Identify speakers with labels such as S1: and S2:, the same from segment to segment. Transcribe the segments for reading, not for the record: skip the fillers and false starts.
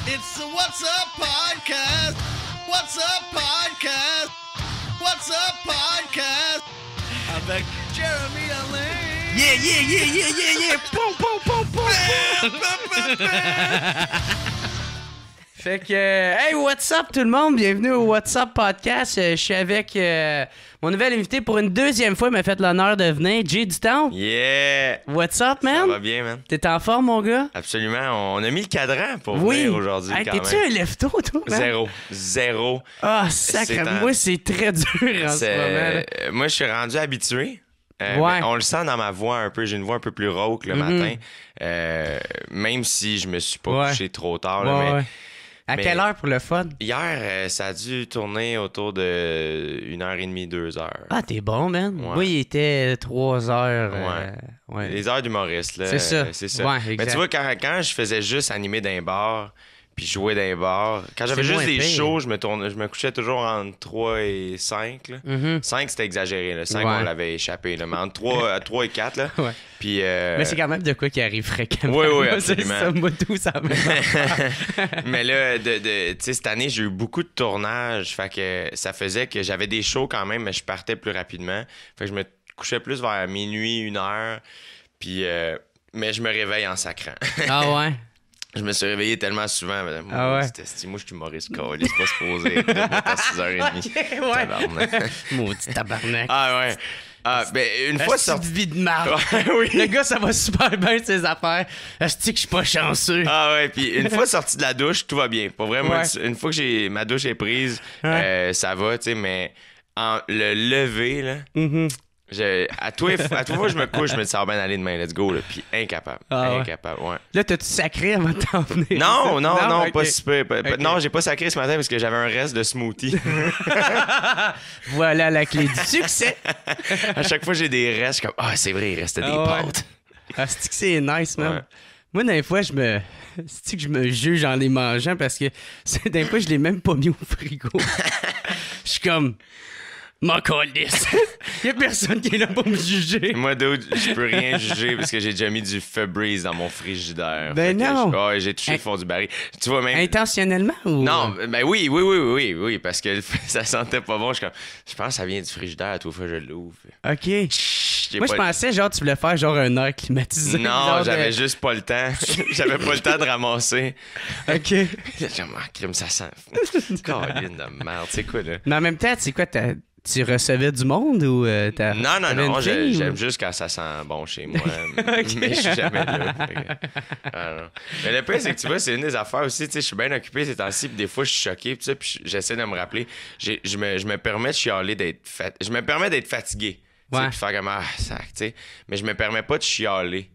S1: It's the What's Up Podcast. What's Up Podcast. What's Up Podcast. Avec Jeremy Alain.
S2: Yeah. Poum. Fait que, hey, what's up tout le monde? Bienvenue au What's Up Podcast. Je suis avec mon nouvel invité pour une deuxième fois. Il m'a fait l'honneur de venir. Jay Duton.
S3: Yeah!
S2: What's up, man?
S3: Ça va bien, man.
S2: T'es en forme, mon gars?
S3: Absolument. On a mis le cadran pour venir aujourd'hui,
S2: Hey,
S3: quand
S2: t'es-tu
S3: même.
S2: un lève-tôt, toi, man?
S3: Zéro.
S2: Ah, sacré. Moi, c'est très dur en ce moment. Là.
S3: Moi, je suis rendu habitué.
S2: Ouais.
S3: On le sent dans ma voix un peu. J'ai une voix un peu plus rauque le matin. Même si je me suis pas couché trop tard. Là,
S2: Ouais. À quelle heure pour le fun?
S3: Hier, ça a dû tourner autour de 1h30, 2h.
S2: Ah, t'es bon, man.
S3: Ouais.
S2: Moi, il était 3 heures. Ouais.
S3: Les heures d'humoriste, là.
S2: C'est ça. Ouais,
S3: Mais
S2: exact.
S3: tu vois, quand je faisais juste animer dans les bars, puis jouer dans les bars, quand j'avais
S2: C'est
S3: juste
S2: moins
S3: des
S2: pire.
S3: shows, je me couchais toujours entre 3 et 5. Là. 5, c'était exagéré. Là. 5,
S2: Ouais.
S3: on l'avait échappé. Là. Mais entre 3 et 4, là.
S2: Ouais.
S3: Puis,
S2: Mais c'est quand même de quoi qui arrive fréquemment.
S3: Oui,
S2: Moi,
S3: absolument.
S2: C'est ça, moi, tout ça.
S3: Mais là, tu sais, cette année, j'ai eu beaucoup de tournages. Fait que ça faisait que j'avais des shows quand même, mais je partais plus rapidement. Fait que je me couchais plus vers minuit, 1h. Puis, mais je me réveille en sacrant.
S2: Ah ouais?
S3: Je me suis réveillé tellement souvent. Moi,
S2: Ah ouais?
S3: moi, je suis humoriste, câlisse, c'est pas supposé. À 6h30.
S2: Ok, ouais.
S3: Tabarnak.
S2: Maudit tabarnak.
S3: Ah ouais. Ah, ben, une fois
S2: Asti de
S3: sorti.
S2: vie de marde.
S3: Oui.
S2: Le gars, ça va super bien, ses affaires. Asti que je suis pas chanceux.
S3: Ah ouais, puis une fois sorti de la douche, tout va bien. Pour vrai, moi,
S2: Ouais.
S3: une fois que ma douche est prise, ça va, tu sais, mais le lever, là, à tous les fois que je me couche, je me dis ça va bien aller demain, let's go, là, puis incapable.
S2: Ah ouais.
S3: Incapable, ouais.
S2: Là, t'as-tu sacré avant de t'en venir?
S3: Non,
S2: ok.
S3: pas super.
S2: Ok.
S3: Non, j'ai pas sacré ce matin parce que j'avais un reste de smoothie.
S2: Voilà la clé du succès.
S3: À chaque fois, j'ai des restes, je suis comme, c'est vrai, il restait des
S2: Ah ouais.
S3: pâtes.
S2: Asti que c'est nice, man.
S3: Ouais.
S2: Moi, des fois, je me juge en les mangeant parce que des fois, je l'ai même pas mis au frigo. Je suis comme... M'en calisse. Il y a personne qui est là pour me juger.
S3: Moi, dude, je peux rien juger parce que j'ai déjà mis du Febreze dans mon frigidaire.
S2: Ben
S3: Fait que
S2: non.
S3: j'ai touché le fond du baril. Tu vois, même...
S2: Intentionnellement ou...
S3: Non, ben oui, parce que ça sentait pas bon. Je pense que ça vient du frigidaire à toute fois que je l'ouvre.
S2: OK.
S3: J'ai
S2: Moi, je pensais, genre, tu voulais faire genre un air climatisé.
S3: Non,
S2: genre
S3: j'avais
S2: de-
S3: juste pas le temps. J'avais pas le temps de ramasser.
S2: OK.
S3: J'ai crime, ça sent. Caroline de merde, c'est quoi, là?
S2: Mais en même temps, tu sais quoi, tu recevais du monde ou t'as...
S3: Non,
S2: t'avais une fille,
S3: j'aime
S2: ou-
S3: juste quand ça sent bon chez moi. Mais je suis jamais là. Fait que- Ah, non. Mais le pire, c'est que tu vois, c'est une des affaires aussi. Tu sais, je suis bien occupé ces temps-ci, puis des fois, je suis choqué, puis ça, puis j'essaie de me rappeler. Je me permets de chialer je me permets d'être fatigué. Tu sais,
S2: Ouais.
S3: puis faire comme, sac, tu sais. Mais je me permets pas de chialer.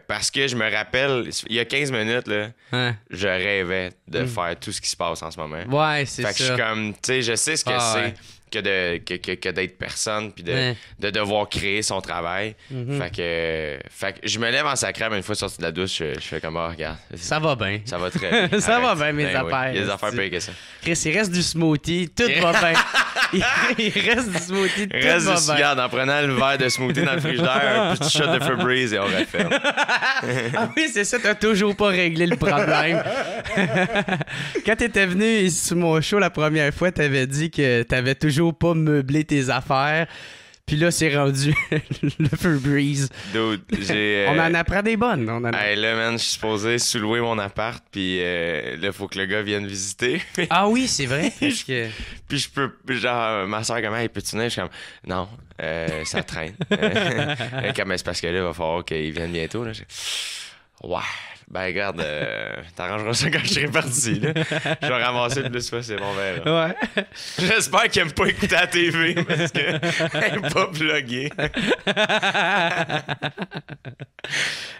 S3: Parce que je me rappelle, il y a 15 minutes, là,
S2: Hein.
S3: je rêvais de faire tout ce qui se passe en ce moment.
S2: Ouais, c'est
S3: Fait que je
S2: ça.
S3: suis comme, tu sais, je sais ce que
S2: Ah,
S3: c'est
S2: ouais.
S3: que d'être personne puis
S2: Ouais.
S3: de devoir créer son travail.
S2: Mm-hmm.
S3: Fait que je me lève en sacré, mais une fois sorti de la douche, je fais comme, regarde,
S2: Ça va bien.
S3: ça va très bien.
S2: Ça va
S3: Arrête.
S2: bien, mes
S3: Ben oui,
S2: affaires,
S3: il y a des
S2: esti.
S3: affaires pires que ça.
S2: Chris, il reste du smoothie, tout va bien. Il reste du smoothie, tout
S3: Reste
S2: va
S3: du
S2: bien.
S3: regarde, en prenant le verre de smoothie dans le frigidaire, un petit shot de Febreze et on referme.
S2: Ah oui, c'est ça, t'as toujours pas réglé le problème. Quand t'étais venu sur mon show la première fois, t'avais dit que t'avais toujours pas meublé tes affaires. Puis là, c'est rendu le Febreze.
S3: Dude, j'ai...
S2: On en apprend des bonnes. On en...
S3: Hey, là, man, je suis supposé sous-louer mon appart, puis là, faut que le gars vienne visiter.
S2: Ah oui, c'est vrai. Parce que...
S3: Puis je peux, genre, ma soeur, comment elle peut-tu venir? Je suis comme, non, ça traîne. Comme, c'est parce que là, il va falloir qu'il vienne bientôt. Là. Ouais, ben regarde, t'arrangeras ça quand je serai parti. Là. Je vais ramasser le plus possible, on verra.
S2: Ouais.
S3: J'espère qu'elle aime pas écouter la TV parce qu'elle est pas pluguée.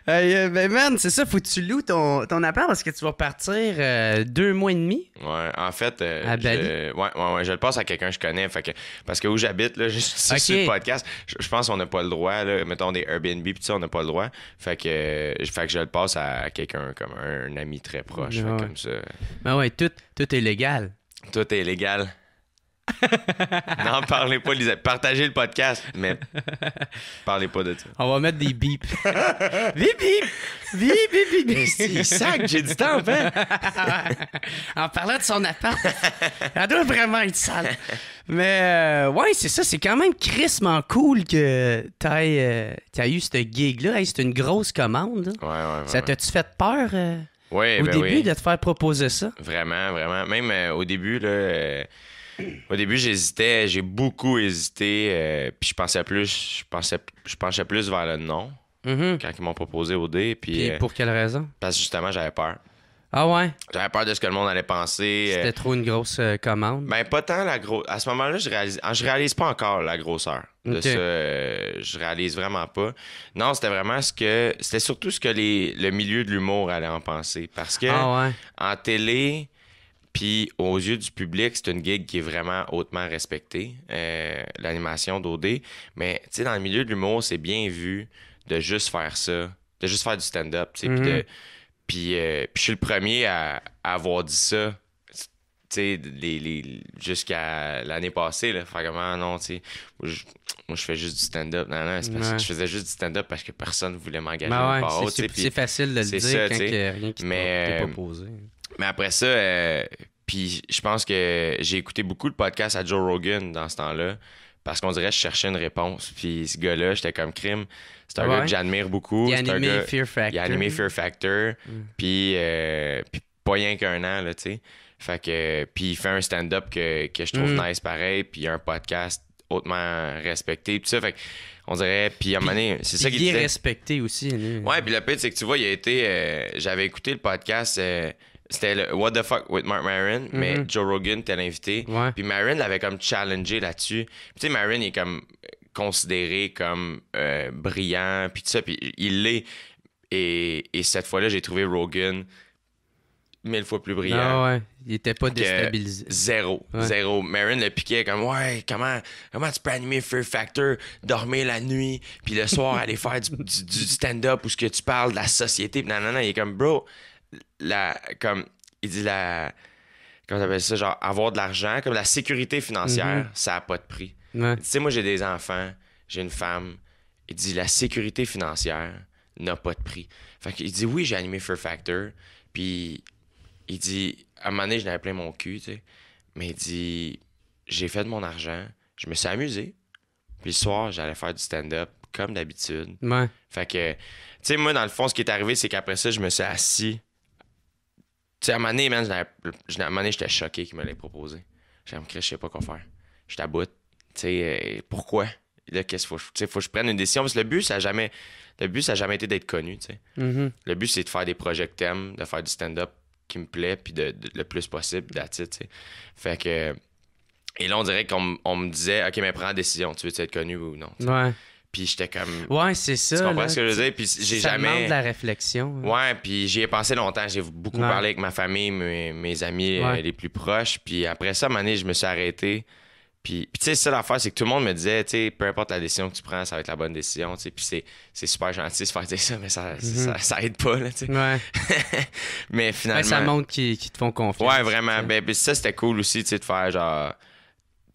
S2: Hey, ben man, c'est ça, faut que tu loues ton appart parce que tu vas partir 2 mois et demi.
S3: Ouais, en fait,
S2: À Bali?
S3: je le passe à quelqu'un que je connais. Fait que, parce que où j'habite, là, juste ici,
S2: Ok.
S3: sur le podcast, je pense qu'on n'a pas le droit, là, mettons des Airbnb, puis ça, on n'a pas le droit. Fait que je le passe à quelqu'un comme un ami très proche.
S2: Ouais.
S3: Fait comme ça,
S2: Ben ouais, tout est légal.
S3: tout est légal. N'en parlez pas, Lisa. Partagez le podcast, mais parlez pas de ça.
S2: On va mettre des bips. Bip, bip! Bip, bip, bip, bip!
S3: C'est sac, j'ai du temps, hein?
S2: En parlant de son appart, elle doit vraiment être sale. Mais ouais, c'est ça, c'est quand même crissement cool que t'as eu ce gig-là. Hey, c'est une grosse commande. Là.
S3: Ouais.
S2: Ça t'a-tu fait peur
S3: Oui,
S2: au
S3: ben
S2: début
S3: oui.
S2: de te faire proposer ça?
S3: Vraiment, vraiment. Même au début, là, au début, j'hésitais, j'ai beaucoup hésité. Puis je penchais plus vers le non
S2: Mhm.
S3: quand ils m'ont proposé au dé. Puis,
S2: Puis pour quelle raison?
S3: parce que justement, j'avais peur.
S2: Ah ouais?
S3: J'avais peur de ce que le monde allait penser.
S2: C'était trop une grosse commande?
S3: Ben, pas tant la grosse. À ce moment-là, je réalise pas encore la grosseur de
S2: Ok.
S3: ça. Je réalise vraiment pas. Non, c'était surtout ce que le milieu de l'humour allait en penser. Parce que
S2: Ah ouais?
S3: en télé, puis aux yeux du public, c'est une gig qui est vraiment hautement respectée, l'animation d'OD. Mais tu sais, dans le milieu de l'humour, c'est bien vu de juste faire ça, de juste faire du stand-up. Tu sais, puis je suis le premier à avoir dit ça. Tu sais, jusqu'à l'année passée, là, faire comment, non, tu sais, moi, je fais juste du stand-up. Non, c'est parce que je faisais juste du stand-up parce que personne ne voulait m'engager
S2: Ben
S3: nulle part
S2: ouais,
S3: autre, tu sais,
S2: c'est facile de le
S3: c'est
S2: dire
S3: ça,
S2: quand
S3: tu sais.
S2: il y a rien qui
S3: Mais,
S2: t'est proposé.
S3: Mais après ça, puis je pense que j'ai écouté beaucoup le podcast à Joe Rogan dans ce temps-là parce qu'on dirait que je cherchais une réponse. Puis ce gars-là, j'étais comme crime. C'est un
S2: Ouais.
S3: gars que j'admire beaucoup.
S2: Il a
S3: C'est un
S2: animé
S3: gars-
S2: Fear Factor.
S3: Il a animé Fear Factor. Puis pas rien qu'un an, là, tu sais. Fait que, puis il fait un stand-up que je trouve nice pareil. Puis il a un podcast hautement respecté. Puis ça, fait on dirait... Puis à un moment donné, c'est ça qu'il
S2: Il est
S3: disait.
S2: respecté aussi. Lui.
S3: Ouais, puis le pire, c'est que tu vois, il a été... j'avais écouté le podcast... c'était le What the Fuck with Mark Maron, mais Joe Rogan était l'invité.
S2: Ouais.
S3: Puis Maron l'avait comme challengé là-dessus. Puis tu sais, Maron il est comme considéré comme brillant, puis tout ça, puis il l'est. Et cette fois-là, j'ai trouvé Rogan 1000 fois plus brillant.
S2: Ah ouais, il était pas
S3: que
S2: déstabilisé.
S3: Zéro.
S2: Ouais.
S3: Zéro. Maron le piquait comme ouais, comment tu peux animer Fear Factor, dormir la nuit, puis le soir aller faire du stand-up où ce que tu parles de la société. Puis non, il est comme bro, comme il dit comment t'appelles ça, genre avoir de l'argent, comme la sécurité financière, ça a pas de prix.
S2: Ouais.
S3: Tu sais, moi j'ai des enfants, j'ai une femme. Il dit la sécurité financière n'a pas de prix. Fait qu'il dit oui, j'ai animé Fear Factor, puis il dit, à un moment donné, je n'avais plein mon cul, tu sais. Mais il dit, j'ai fait de mon argent, je me suis amusé. Puis le soir, j'allais faire du stand-up, comme d'habitude.
S2: Ouais.
S3: Fait que, tu sais, moi, dans le fond, ce qui est arrivé, c'est qu'après ça, je me suis assis. Tu sais, à un moment donné, man, à un moment donné, j'étais choqué qu'il me l'ait proposé. J'ai dit, je sais pas quoi faire. Je t'aboute. Tu sais, pourquoi? Là, qu'est-ce qu'il faut? Tu sais, faut que je prenne une décision. Parce que le but, ça a jamais été d'être connu, tu sais. Le but, c'est de faire des projets que t'aimes, de faire du stand-up qui me plaît, puis de le plus possible, that's it, tu sais. Fait que... Et là, on dirait qu'on me disait, OK, mais prends la décision, tu veux être connu ou non? T'sais.
S2: Ouais.
S3: Puis j'étais comme...
S2: Ouais, c'est ça.
S3: Tu comprends
S2: là.
S3: ce que je veux dire? Puis j'ai
S2: Ça
S3: jamais...
S2: demande de la réflexion. hein.
S3: Ouais, puis j'y ai pensé longtemps. J'ai beaucoup
S2: Ouais.
S3: parlé avec ma famille, mes amis
S2: Ouais.
S3: les plus proches. Puis après ça, à un moment donné, je me suis arrêté. Puis tu sais, ça l'affaire, c'est que tout le monde me disait, tu sais, peu importe la décision que tu prends, ça va être la bonne décision, tu sais. Puis c'est super gentil de se faire dire ça, mais ça aide pas, là, tu sais.
S2: Ouais.
S3: Mais
S2: Ouais,
S3: finalement...
S2: ça montre qu'ils te font confiance.
S3: Ouais, vraiment.
S2: tu sais.
S3: Ben, puis ça, c'était cool aussi, tu sais, de faire genre...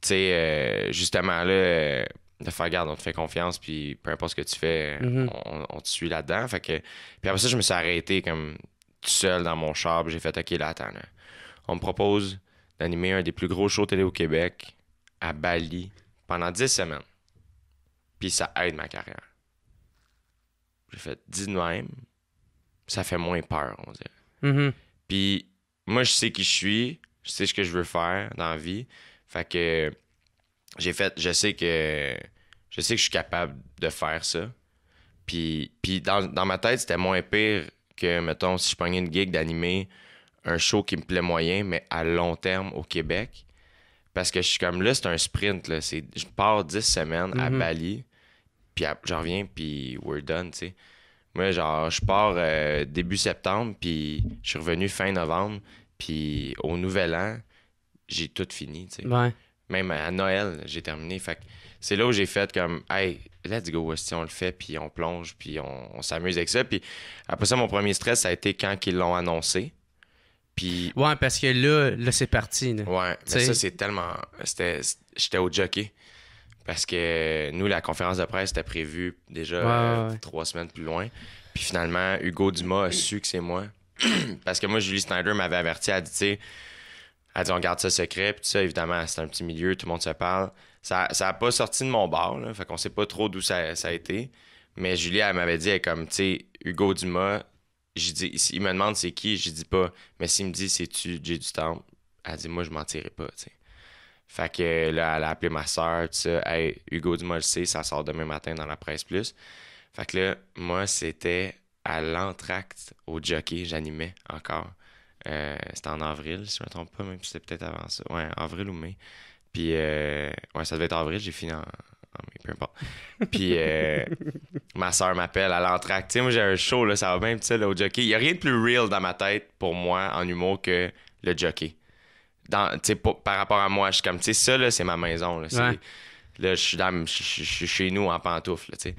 S3: Tu sais, justement, là, de faire, garde, on te fait confiance, puis peu importe ce que tu fais, on te suit là-dedans. Fait que... Puis après ça, je me suis arrêté comme tout seul dans mon char, puis j'ai fait, OK, là, attends, là. On me propose d'animer un des plus gros shows télé au Québec, à Bali, pendant 10 semaines. Puis ça aide ma carrière. J'ai fait, dis de même, ça fait moins peur, on dirait.
S2: Mhm.
S3: Puis moi, je sais qui je suis, je sais ce que je veux faire dans la vie. Fait que je sais que je suis capable de faire ça. Puis dans ma tête, c'était moins pire que, mettons, si je pognais une gig d'animer un show qui me plaît moyen, mais à long terme au Québec. Parce que je suis comme là, c'est un sprint. Là. Je pars 10 semaines à Bali, puis je reviens, puis we're done, tu sais. Moi, genre, je pars début septembre, puis je suis revenu fin novembre, puis au Nouvel An, j'ai tout fini, tu sais.
S2: Ouais.
S3: Même à Noël, j'ai terminé. Fait que c'est là où j'ai fait comme, hey, let's go, si on le fait, puis on plonge, puis on s'amuse avec ça. Puis après ça, mon premier stress, ça a été quand ils l'ont annoncé. Puis...
S2: Ouais, parce que là c'est parti. Là.
S3: Ouais, mais ça, c'est tellement... J'étais au jockey. Parce que nous, la conférence de presse était prévue déjà 3 semaines plus loin. Puis finalement, Hugo Dumas a su que c'est moi. Parce que moi, Julie Snyder m'avait averti, elle dit, on garde ça secret. Puis tout ça, évidemment, c'est un petit milieu, tout le monde se parle. Ça a pas sorti de mon bar, là. Fait qu'on sait pas trop d'où ça a été. Mais Julie, elle m'avait dit, elle, comme, tu sais, Hugo Dumas, j'ai dit, il me demande c'est qui, je dis pas. Mais s'il me dit, c'est-tu Jay du Temple, elle dit, moi, je mentirai pas, tu sais. Fait que là, elle a appelé ma soeur, tout ça. Hey, Hugo Dumas le sait, ça sort demain matin dans la presse plus. Fait que là, moi, c'était à l'entracte au jockey, j'animais encore. C'était en avril, si je me trompe pas, même si c'était peut-être avant ça. Ouais, avril ou mai. Puis, ça devait être avril, j'ai fini en mai, peu importe. Puis, ma soeur m'appelle à l'entracte. Tu sais, moi, j'ai un show, là, ça va bien, ça, là, au jockey. Il y a rien de plus real dans ma tête, pour moi, en humour, que le jockey. Par rapport à moi, je suis comme, tu sais, ça, là, c'est ma maison. Là, là je suis chez nous en pantoufle, tu sais.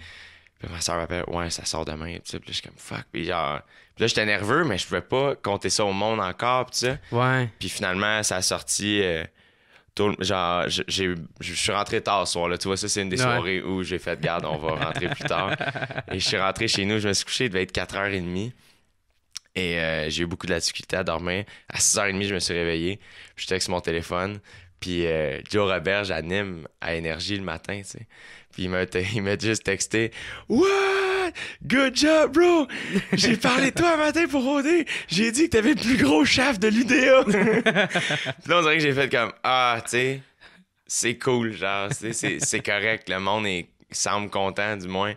S3: Puis ma soeur m'appelle, ouais, ça sort demain. Puis là, je suis comme, fuck. Puis genre, puis là, j'étais nerveux, mais je pouvais pas compter ça au monde encore, pis ça.
S2: Ouais.
S3: Puis finalement, ça a sorti. Genre, je suis rentré tard ce soir, là. Tu vois, ça, c'est une des soirées où j'ai fait, garde, on va rentrer plus tard. Et je suis rentré chez nous, je me suis couché, il devait être 4h30. Et j'ai eu beaucoup de la difficulté à dormir. À 6h30, je me suis réveillé. Je texte mon téléphone. Puis Joe Robert, j'anime à Énergie le matin, tu sais. Puis il m'a juste texté « What? Good job, bro! J'ai parlé de toi un matin pour OD. J'ai dit que t'avais le plus gros shaft de l'UDA. » Puis là, on dirait que j'ai fait comme « Ah, tu sais, c'est cool, genre, c'est correct. Le monde semble content, du moins. »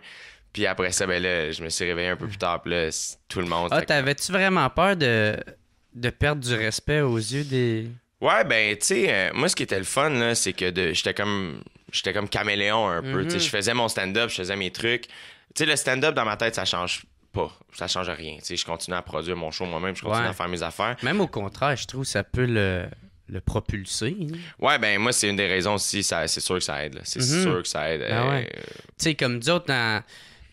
S3: Puis après ça, ben là, je me suis réveillé un peu plus tard, puis là, tout le monde...
S2: Ah, t'avais-tu vraiment peur de perdre du respect aux yeux des...
S3: Ouais, ben, tu sais, moi, ce qui était le fun, là, c'est que j'étais comme caméléon un peu. Tu sais, je faisais mon stand-up, je faisais mes trucs. Tu sais, le stand-up, dans ma tête, ça change pas. Ça change rien. Tu sais, je continue à produire mon show moi-même, je continue à faire mes affaires.
S2: Même au contraire, je trouve que ça peut le propulser. Hein?
S3: Ouais, ben, moi, c'est une des raisons aussi, c'est sûr que ça aide. Là. C'est sûr que ça aide.
S2: Tu sais, comme nous autres, dans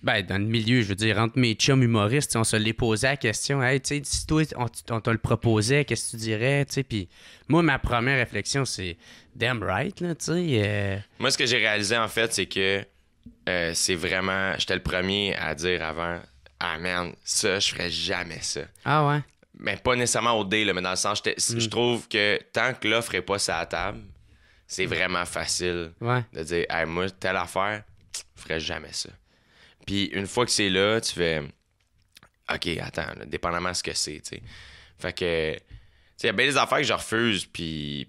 S2: le milieu, je veux dire, entre mes chums humoristes, on se les posait la question. Hey, tu sais, si toi, on te le proposait, qu'est-ce que tu dirais? Tu sais, puis moi, ma première réflexion, c'est damn right, là, tu sais.
S3: Moi, ce que j'ai réalisé, en fait, c'est que c'est vraiment... J'étais le premier à dire avant, ah, man, ça, je ferais jamais ça.
S2: Ah ouais?
S3: Mais pas nécessairement au dé, là, mais dans le sens, je trouve que tant que l'offre n'est pas sur la table, c'est vraiment facile de dire, hey, moi, telle affaire, je ferais jamais ça. Puis une fois que c'est là, tu fais OK, attends, là, dépendamment de ce que c'est, tu sais. Fait que, tu sais, il y a bien des affaires que je refuse, puis.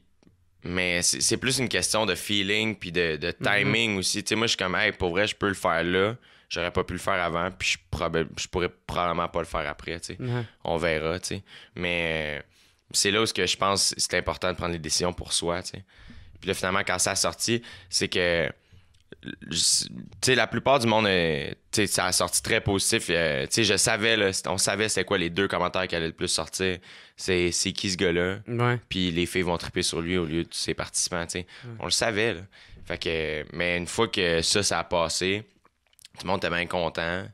S3: Mais c'est plus une question de feeling, puis de timing aussi. Tu sais, moi, je suis comme, hey, pour vrai, je peux le faire là. J'aurais pas pu le faire avant, puis je pourrais probablement pas le faire après, tu sais. On verra, tu sais. Mais c'est là où je pense que c'est important de prendre les décisions pour soi, tu sais. Puis là, finalement, quand ça a sorti, c'est que. Tu sais, la plupart du monde, tu sais, ça a sorti très positif. Tu sais, je savais, là, on savait c'était quoi les 2 commentaires qui allaient le plus sortir. C'est qui ce gars-là? Puis les filles vont triper sur lui au lieu de ses participants, tu sais. On le savait, là. Fait que, mais une fois que ça a passé, tout le monde était bien content.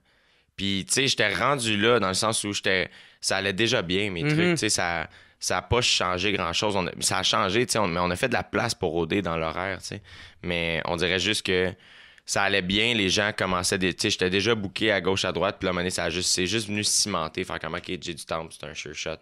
S3: Puis, tu sais, j'étais rendu là dans le sens où ça allait déjà bien, mes trucs. Tu sais, ça n'a pas changé grand-chose. Ça a changé, tu sais, mais on a fait de la place pour OD dans l'horaire, tu sais. Mais on dirait juste que ça allait bien, les gens commençaient... Tu sais, j'étais déjà booké à gauche, à droite, puis là, à un moment donné, c'est juste venu cimenter, faire comme, OK, Jay du Temple, c'est un sure shot,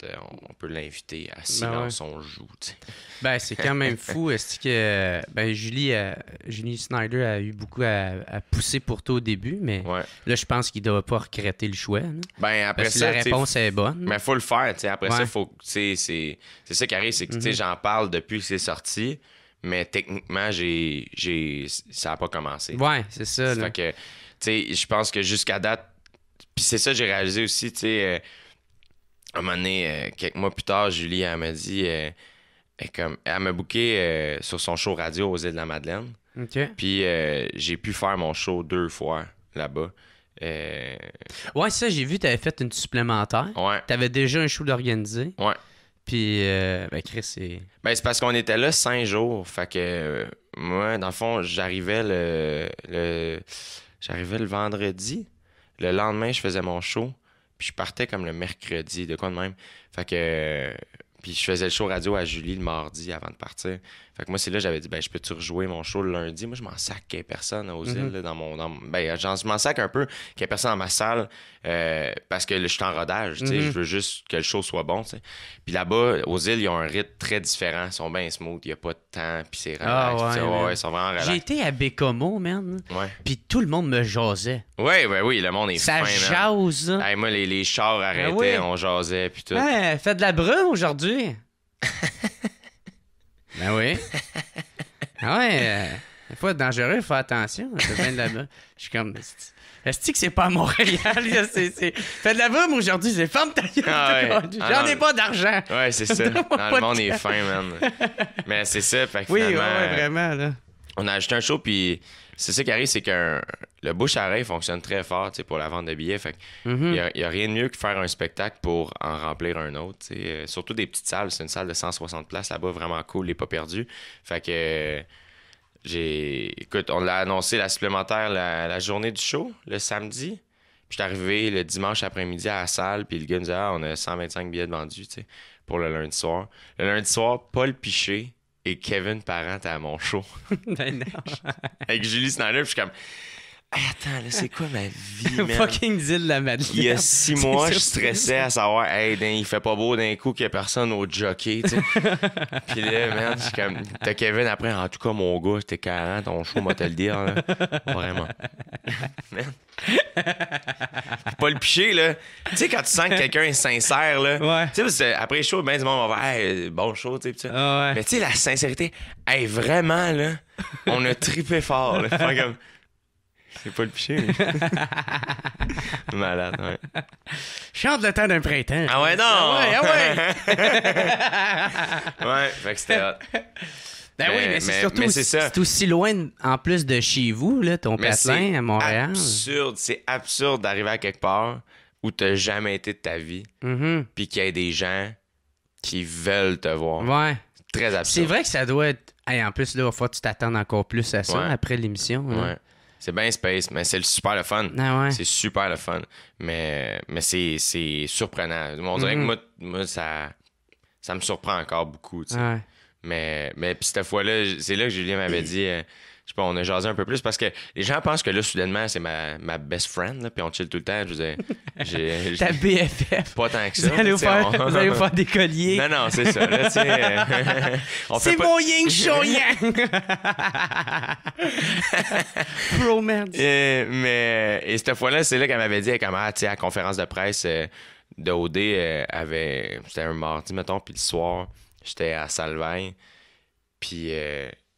S3: on peut l'inviter à silence, on joue, tu sais.
S2: Ben, c'est quand même fou. Est-ce que... Ben, Julie Snyder a eu beaucoup à pousser pour toi au début, mais là, je pense qu'il ne doit pas regretter le choix. Hein?
S3: Ben, après
S2: parce
S3: ça,
S2: que la réponse est bonne.
S3: Mais il faut le faire, tu sais. Après ça, faut... C'est ça qui arrive, c'est que, tu sais, j'en parle depuis que c'est sorti, mais techniquement, ça n'a pas commencé.
S2: Ouais, c'est ça.
S3: Fait que, tu sais, je pense que jusqu'à date, puis c'est ça que j'ai réalisé aussi, tu sais, à un moment donné, quelques mois plus tard, Julie, elle m'a dit, elle m'a booké sur son show radio aux Îles-de-la-Madeleine.
S2: OK.
S3: Puis j'ai pu faire mon show 2 fois là-bas.
S2: Ouais, ça, j'ai vu, tu avais fait une supplémentaire.
S3: Ouais.
S2: Tu avais déjà un show d'organiser.
S3: Ouais.
S2: Puis, ben, Chris, c'est...
S3: Ben, c'est parce qu'on était là 5 jours. Fait que, moi, dans le fond, j'arrivais le vendredi. Le lendemain, je faisais mon show. Puis je partais comme le mercredi, de quoi de même. Fait que... Puis je faisais le show radio à Julie le mardi avant de partir. Fait que moi, c'est là j'avais dit, je peux-tu rejouer mon show le lundi? Moi, je m'en sac qu'il y ait personne aux îles, là, je m'en sac un peu qu'il y ait personne dans ma salle parce que là, je suis en rodage, tu sais, je veux juste que le show soit bon, tu sais. Puis là-bas, aux îles, ils ont un rythme très différent. Ils sont bien smooth, il n'y a pas de temps, puis c'est relax. Ils sont vraiment relax.
S2: J'ai été à Bécomo, man.
S3: Ouais.
S2: Puis tout le monde me jasait.
S3: Oui, le monde est fin,
S2: ça jase,
S3: man. Hey, moi, les chars arrêtaient, on jasait, puis tout.
S2: Ouais, fait de la brume aujourd'hui. Ben oui. Ah ouais, des fois, dangereux, faut attention. C'est bien de la brume. Je suis comme... Est-ce que c'est pas à Montréal? Fais de la brume aujourd'hui, c'est ferme ta gueule. J'en ai pas d'argent.
S3: Ouais, c'est ça. Le monde est fin, man. Mais c'est ça, fait que finalement...
S2: Oui, vraiment, là.
S3: On a ajouté un show, puis c'est ça qui arrive, c'est que le bouche-à-oreille fonctionne très fort, tu sais, pour la vente de billets. Fait qu'il y a rien de mieux que faire un spectacle pour en remplir un autre, tu sais. Surtout des petites salles. C'est une salle de 160 places là-bas, vraiment cool, les pas perdus. Fait que... Écoute, on l'a annoncé la supplémentaire la journée du show, le samedi. Puis j'étais arrivé le dimanche après-midi à la salle, puis le gars nous disait on a 125 billets de vendus, tu sais, pour le lundi soir. Le lundi soir, Paul Piché et Kevin Parent étaient à mon show.
S2: Ben non.
S3: Avec Julie Snyder, puis je suis comme hey, attends, là, c'est quoi ma vie, man?
S2: Fucking île la Madeleine.
S3: Il y a 6 mois, je stressais à savoir, hey, il fait pas beau d'un coup qu'il y a personne au jockey, tu sais. Puis là, man, je suis comme, t'as Kevin après, en tout cas, mon gars, j'étais 40, ton show, moi, te le dire, là. Vraiment. Man. Pas le piché, là. Tu sais, quand tu sens que quelqu'un est sincère, là.
S2: Ouais.
S3: Tu sais, parce que après le show, ben du monde va faire, hey, bon show, tu sais,
S2: ouais.
S3: Mais tu sais, la sincérité, hey, vraiment, là, on a trippé fort, là. Fait comme, c'est pas le piché. Malade, ouais.
S2: Chante le temps d'un printemps.
S3: Ah ouais, non!
S2: Ah ouais!
S3: Ouais, fait que c'était hot.
S2: Ben oui, mais c'est surtout c'est aussi loin, en plus de chez vous, là, ton patelin à Montréal.
S3: C'est absurde d'arriver à quelque part où t'as jamais été de ta vie, puis qu'il y ait des gens qui veulent te voir.
S2: Ouais.
S3: C'est très absurde.
S2: C'est vrai que ça doit être... Hey, en plus, là, il va falloir que tu t'attendes encore plus à ça après l'émission.
S3: Ouais. C'est bien space, mais c'est super le fun.
S2: Ah ouais.
S3: C'est super le fun. Mais c'est surprenant. On dirait que moi ça me surprend encore beaucoup. Tu sais.
S2: Ouais.
S3: Mais puis cette fois-là, c'est là que Julien m'avait dit, je sais pas, on a jasé un peu plus parce que les gens pensent que là, soudainement, c'est ma best friend, là, puis on chill tout le temps. Je veux dire,
S2: ta BFF.
S3: Pas tant que ça.
S2: Vous allez vous faire des colliers.
S3: Non, c'est ça. Là,
S2: c'est mon yin show yang. Bromance.
S3: Et cette fois-là, c'est là qu'elle m'avait dit, comment, tu sais, à la conférence de presse de OD, c'était un mardi, mettons, puis le soir, j'étais à Salvaille, puis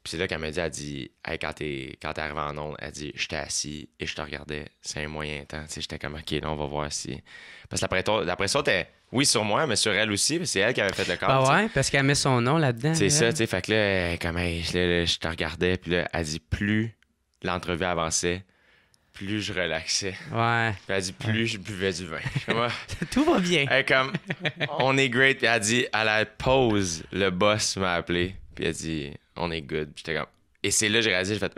S3: c'est là qu'elle m'a dit, elle dit, hey, quand t'es arrivé en ondes, elle dit, j'étais assis et je te regardais, c'est un moyen temps, tu sais, j'étais comme, ok, là, on va voir si... Parce que d'après ça, t'es, oui, sur moi, mais sur elle aussi, c'est elle qui avait fait le corps.
S2: Ah ouais, parce qu'elle met son nom là-dedans.
S3: C'est ça, tu sais, fait que là, comme, hey, je te regardais, puis là, elle dit, plus l'entrevue avançait, plus je relaxais.
S2: Ouais.
S3: Puis elle dit, plus je buvais du vin. Comme,
S2: tout va bien.
S3: Elle comme, on est great. Puis elle dit, à la pause, le boss m'a appelé. Puis elle dit, on est good. Puis j'étais comme, et c'est là que j'ai réalisé, j'ai fait,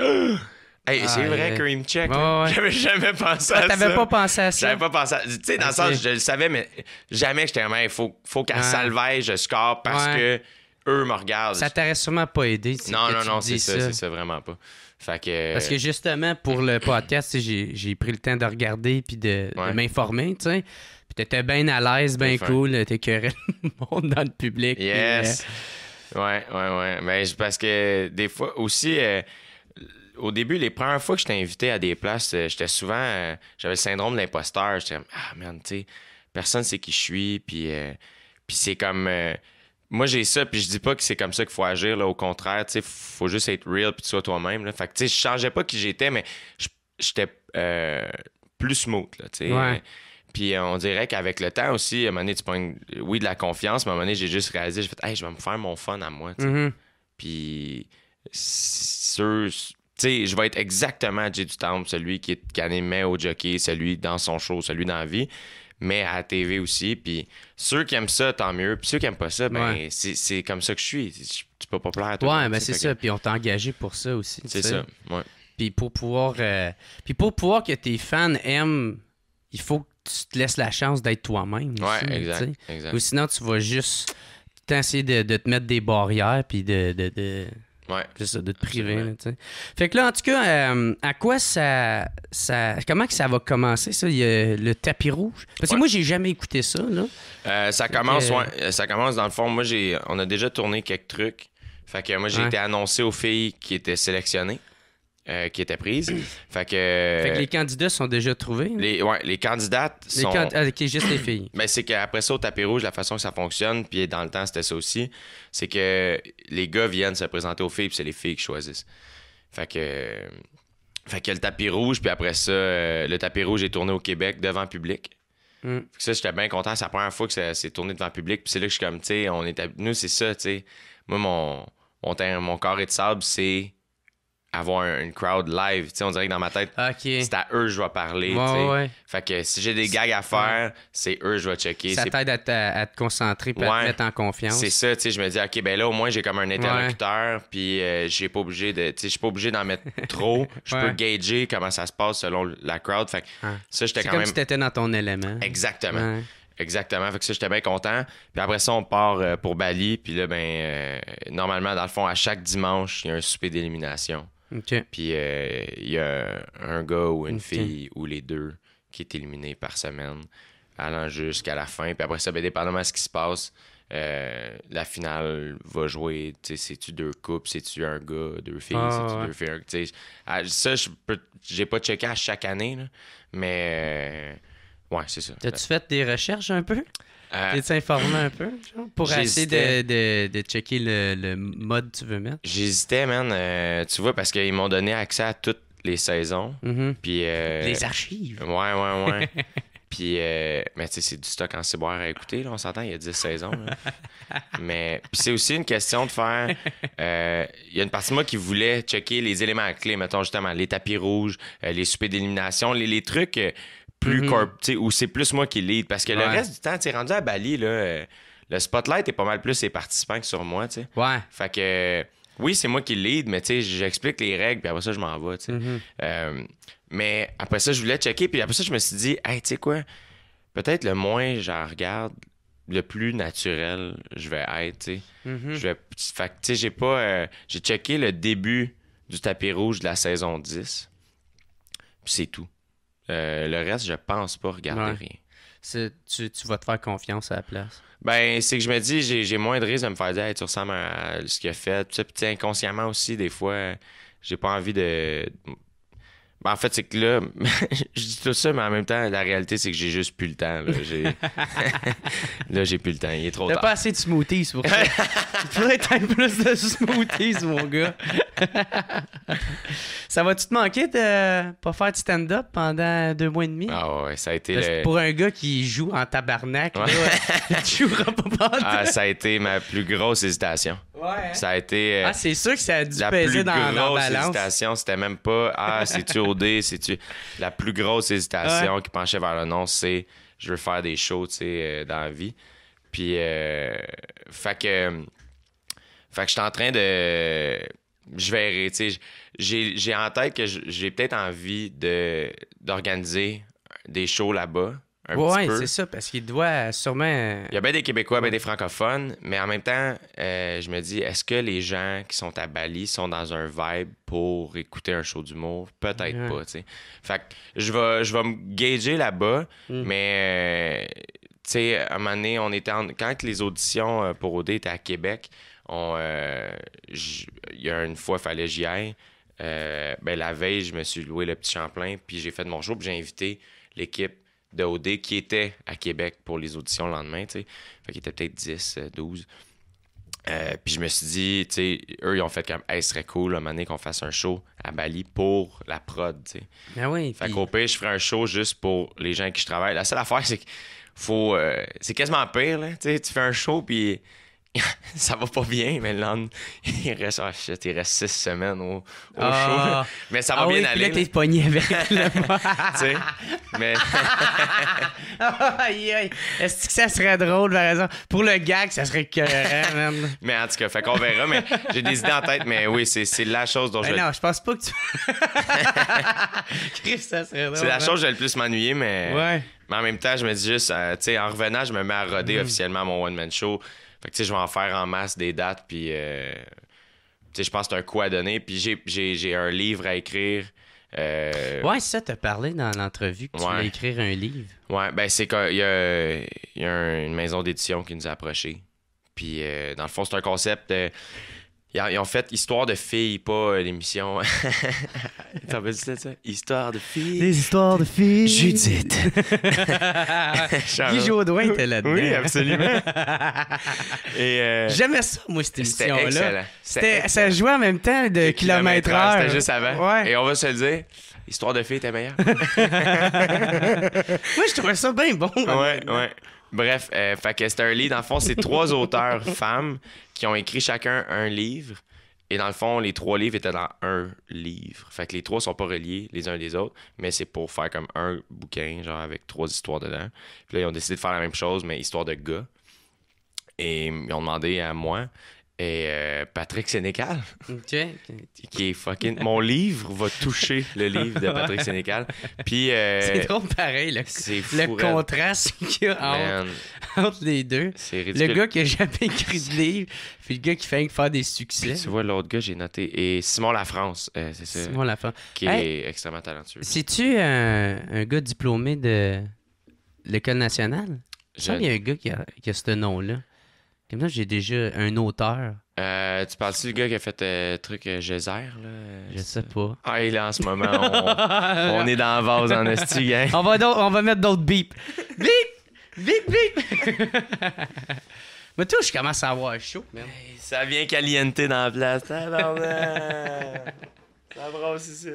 S3: hey, c'est vrai, Cream Check.
S2: Ouais.
S3: J'avais jamais pensé à ça.
S2: T'avais pas pensé à ça?
S3: J'avais pas pensé à ça. Tu sais, dans le sens, je le savais, mais jamais j'étais comme, il faut qu'à Salvaille, je score parce que eux me regardent.
S2: Ça t'aurait sûrement pas aidé.
S3: Non, c'est ça, vraiment pas. Fait que...
S2: Parce que justement, pour le podcast, j'ai pris le temps de regarder puis de m'informer, tu sais. Puis t'étais bien à l'aise, bien cool, t'écœurais le monde dans le public.
S3: Yes! Ouais. Mais parce que des fois aussi, au début, les premières fois que j'étais invité à des places, j'étais souvent... j'avais le syndrome de l'imposteur. J'étais comme, ah, man, tu sais, personne sait qui je suis, puis c'est comme... moi, j'ai ça, puis je dis pas que c'est comme ça qu'il faut agir, là. Au contraire, tu sais, faut juste être real, puis tu sois toi-même, là. Fait que, tu sais, je changeais pas qui j'étais, mais j'étais plus smooth, là, tu sais.
S2: Ouais.
S3: Puis on dirait qu'avec le temps aussi, à un moment donné, tu pognes, oui, de la confiance, mais à un moment donné, j'ai juste réalisé, j'ai fait, hey, je vais me faire mon fun à moi, tu sais. Puis, tu sais, je vais être exactement Jay du Temple, celui qui animait au jockey, celui dans son show, celui dans la vie, mais à la TV aussi. Puis ceux qui aiment ça, tant mieux. Puis ceux qui aiment pas ça, ben c'est comme ça que je suis. Tu peux pas plaire à tout le monde.
S2: Ouais, ben c'est ça. Puis on t'a engagé pour ça aussi.
S3: C'est ça, ouais.
S2: Puis pour pouvoir que tes fans aiment, il faut que tu te laisses la chance d'être toi-même.
S3: Ouais,
S2: aussi,
S3: exact.
S2: Ou sinon, tu vas juste temps essayer de te mettre des barrières puis
S3: Ouais.
S2: c'est ça, de te priver. Là, fait que là, en tout cas, à quoi ça comment que ça va commencer, ça, le tapis rouge? Parce que moi, j'ai jamais écouté ça, là.
S3: Ça commence, ça commence dans le fond. Moi, on a déjà tourné quelques trucs. Fait que moi, j'ai été annoncé aux filles qui étaient sélectionnées, qui étaient prises. Fait que
S2: les candidats sont déjà trouvés.
S3: les candidates sont...
S2: OK, juste les filles.
S3: Ben, c'est qu'après ça, au tapis rouge, la façon que ça fonctionne, puis dans le temps, c'était ça aussi, c'est que les gars viennent se présenter aux filles, puis c'est les filles qui choisissent. Fait que le tapis rouge, puis après ça, le tapis rouge est tourné au Québec devant public. Fait que ça, j'étais bien content. C'est la première fois que ça s'est tourné devant public, puis c'est là que je suis comme, tu sais, nous, c'est ça, tu sais. Moi, mon carré de sable, c'est avoir une crowd live. T'sais, on dirait que dans ma tête, c'est à eux que je vais parler.
S2: Ouais.
S3: Fait que si j'ai des gags à faire, c'est eux que je vais checker.
S2: Ça t'aide à te concentrer et à te mettre en confiance.
S3: C'est ça, tu sais, je me dis, OK, ben là, au moins, j'ai comme un interlocuteur, puis je suis pas obligé d'en mettre trop. Je peux gager comment ça se passe selon la crowd. Fait que ça, j'étais quand même...
S2: C'est comme si t'étais dans ton élément.
S3: Exactement. Ouais. Exactement. Fait que ça, j'étais bien content. Puis après ça, on part pour Bali. Puis là, normalement, dans le fond, à chaque dimanche, il y a un souper d'élimination.
S2: Okay.
S3: Puis il y a un gars ou une fille ou les deux qui est éliminé par semaine, allant jusqu'à la fin. Puis après ça, dépendamment de ce qui se passe, la finale va jouer. C'est-tu 2 couples, c'est-tu un gars, 2 filles, c'est-tu 2 filles? Ça, j'ai pas checké à chaque année, là, mais ouais, c'est ça.
S2: T'as-tu fait des recherches un peu? T'es-tu informé un peu, genre, pour essayer de checker le mode que tu veux mettre?
S3: J'hésitais, man. Tu vois, parce qu'ils m'ont donné accès à toutes les saisons. Puis,
S2: les archives.
S3: Ouais. Puis, mais tu sais, c'est du stock en ciboire à écouter, là, on s'entend, il y a 10 saisons. Mais puis c'est aussi une question de faire... Il y a une partie de moi qui voulait checker les éléments clés, mettons justement les tapis rouges, les soupers d'élimination, les trucs... plus où c'est plus moi qui lead. Parce que le reste du temps, tu rendu à Bali, là, le spotlight est pas mal plus ses participants que sur moi, tu sais.
S2: Ouais.
S3: Fait que, oui, c'est moi qui lead, mais tu sais, j'explique les règles, puis après ça, je m'en vais, tu sais. Mais après ça, je voulais checker, puis après ça, je me suis dit, hey, tu sais quoi, peut-être le moins j'en regarde, le plus naturel je vais être, tu sais. Fait que, tu sais, j'ai pas... j'ai checké le début du tapis rouge de la saison 10, puis c'est tout. Le reste, je pense pas regarder rien.
S2: Tu vas te faire confiance à la place.
S3: Ben, c'est que je me dis, j'ai moins de risques de me faire dire, hey, tu ressembles à ce qu'il a fait. Puis inconsciemment aussi, des fois, j'ai pas envie de... Ben, en fait, c'est que là, je dis tout ça, mais en même temps, la réalité, c'est que j'ai juste plus le temps. Là, j'ai plus le temps. Il est trop tard.
S2: T'as pas assez de smoothies pour ça. Il faudrait être plus de smoothies, mon gars. Ça va-tu te manquer de pas faire de stand-up pendant 2 mois et demi?
S3: Ah ouais, ça a été...
S2: Pour un gars qui joue en tabarnak, là, tu joueras pas pendant...
S3: ça a été ma plus grosse hésitation.
S2: Ouais.
S3: Ça a été...
S2: c'est sûr que ça a dû peser dans la balance. La plus grosse hésitation,
S3: c'était même pas « c'est-tu OD? C'est-tu... » La plus grosse hésitation qui penchait vers le non, c'est « je veux faire des shows, tu sais, dans la vie. » Puis, fait que je suis en train de... Je verrai, tu sais. J'ai en tête que j'ai peut-être envie d'organiser des shows là-bas.
S2: Ouais, c'est ça, parce qu'il doit sûrement...
S3: Il y a bien des Québécois, bien des francophones, mais en même temps, je me dis, est-ce que les gens qui sont à Bali sont dans un vibe pour écouter un show d'humour? Peut-être pas, tu sais. Fait que je vais me gager là-bas, mais, tu sais, à un moment donné, quand les auditions pour OD étaient à Québec, il y a une fois, il fallait que j'y aille. La veille, je me suis loué le Petit Champlain, puis j'ai fait mon show, puis j'ai invité l'équipe de OD qui était à Québec pour les auditions le lendemain, tu sais. Fait qu'il était peut-être 10, 12. Puis je me suis dit, tu sais, eux, ils ont fait comme, hey, ce serait cool, à un moment donné, qu'on fasse un show à Bali pour la prod, tu sais.
S2: Ah oui.
S3: Fait qu'au pire, je ferais un show juste pour les gens avec qui je travaille. La seule affaire, c'est qu'il faut... c'est quasiment pire, là. Tu sais, tu fais un show, puis... ça va pas bien, mais le lendemain, il reste 6 semaines au show. Mais ça va bien aller.
S2: Là, t'es pogné avec le
S3: tu sais, mais...
S2: Est-ce que ça serait drôle, par exemple? Pour le gag, ça serait écœurant, man.
S3: Mais en tout cas, fait qu'on verra, mais j'ai des idées en tête, mais oui, c'est la chose dont
S2: non, je pense pas que tu... Chris, ça serait drôle.
S3: C'est la chose où j'ai le plus m'ennuyer, mais...
S2: Ouais.
S3: Mais en même temps, je me dis juste, tu sais, en revenant, je me mets à roder officiellement mon one-man show. Fait que, tu sais, je vais en faire en masse des dates, puis, tu sais, je pense que c'est un coup à donner. Puis j'ai un livre à écrire.
S2: Ouais, ça, t'as parlé dans l'entrevue que tu voulais écrire un livre.
S3: Ouais, ben c'est qu'il y a une maison d'édition qui nous a approchés. Puis, dans le fond, c'est un concept... Ils ont fait Histoire de filles, pas l'émission. T'as pas dit ça? Histoire de filles.
S2: Les histoires de filles. Judith. Guy Jodoin était là-dedans.
S3: Oui, absolument. Et,
S2: j'aimais ça, moi, cette émission-là.
S3: C'était excellent.
S2: Ça jouait en même temps de kilomètre-heure.
S3: C'était juste avant.
S2: Ouais.
S3: Et on va se le dire, Histoire de filles était meilleure.
S2: Moi, je trouvais ça bien bon.
S3: Ouais. Bref, fait que c'était un livre. Dans le fond, c'est 3 auteurs femmes qui ont écrit chacun un livre. Et dans le fond, les 3 livres étaient dans un livre. Fait que les 3 sont pas reliés les uns des autres, mais c'est pour faire comme un bouquin, genre avec 3 histoires dedans. Puis là, ils ont décidé de faire la même chose, mais histoire de gars. Et ils ont demandé à moi et Patrick Sénécal, qui est fucking... Mon livre va toucher le livre de Patrick Sénécal. Puis...
S2: c'est drôle pareil, le contraste qu'il y a entre les deux.
S3: C'est ridicule.
S2: Le gars qui a jamais écrit de livre, puis le gars qui fait faire des succès.
S3: Puis tu vois, l'autre gars, j'ai noté. Et Simon Lafrance, c'est ça.
S2: Simon Lafrance.
S3: Qui est extrêmement talentueux.
S2: C'est-tu un gars diplômé de l'École nationale? Il y a un gars qui a ce nom-là. Comme ça, j'ai déjà un auteur.
S3: Tu parles-tu du gars qui a fait truc Geyser, là?
S2: Je sais pas.
S3: Ah, il est en ce moment, on est dans la vase en esti, gang.
S2: On va mettre d'autres beeps. Beep! Beep, beep! Mais toi, je commence à avoir chaud, même.
S3: Hey, ça vient caliente dans la place. Ça brasse ici.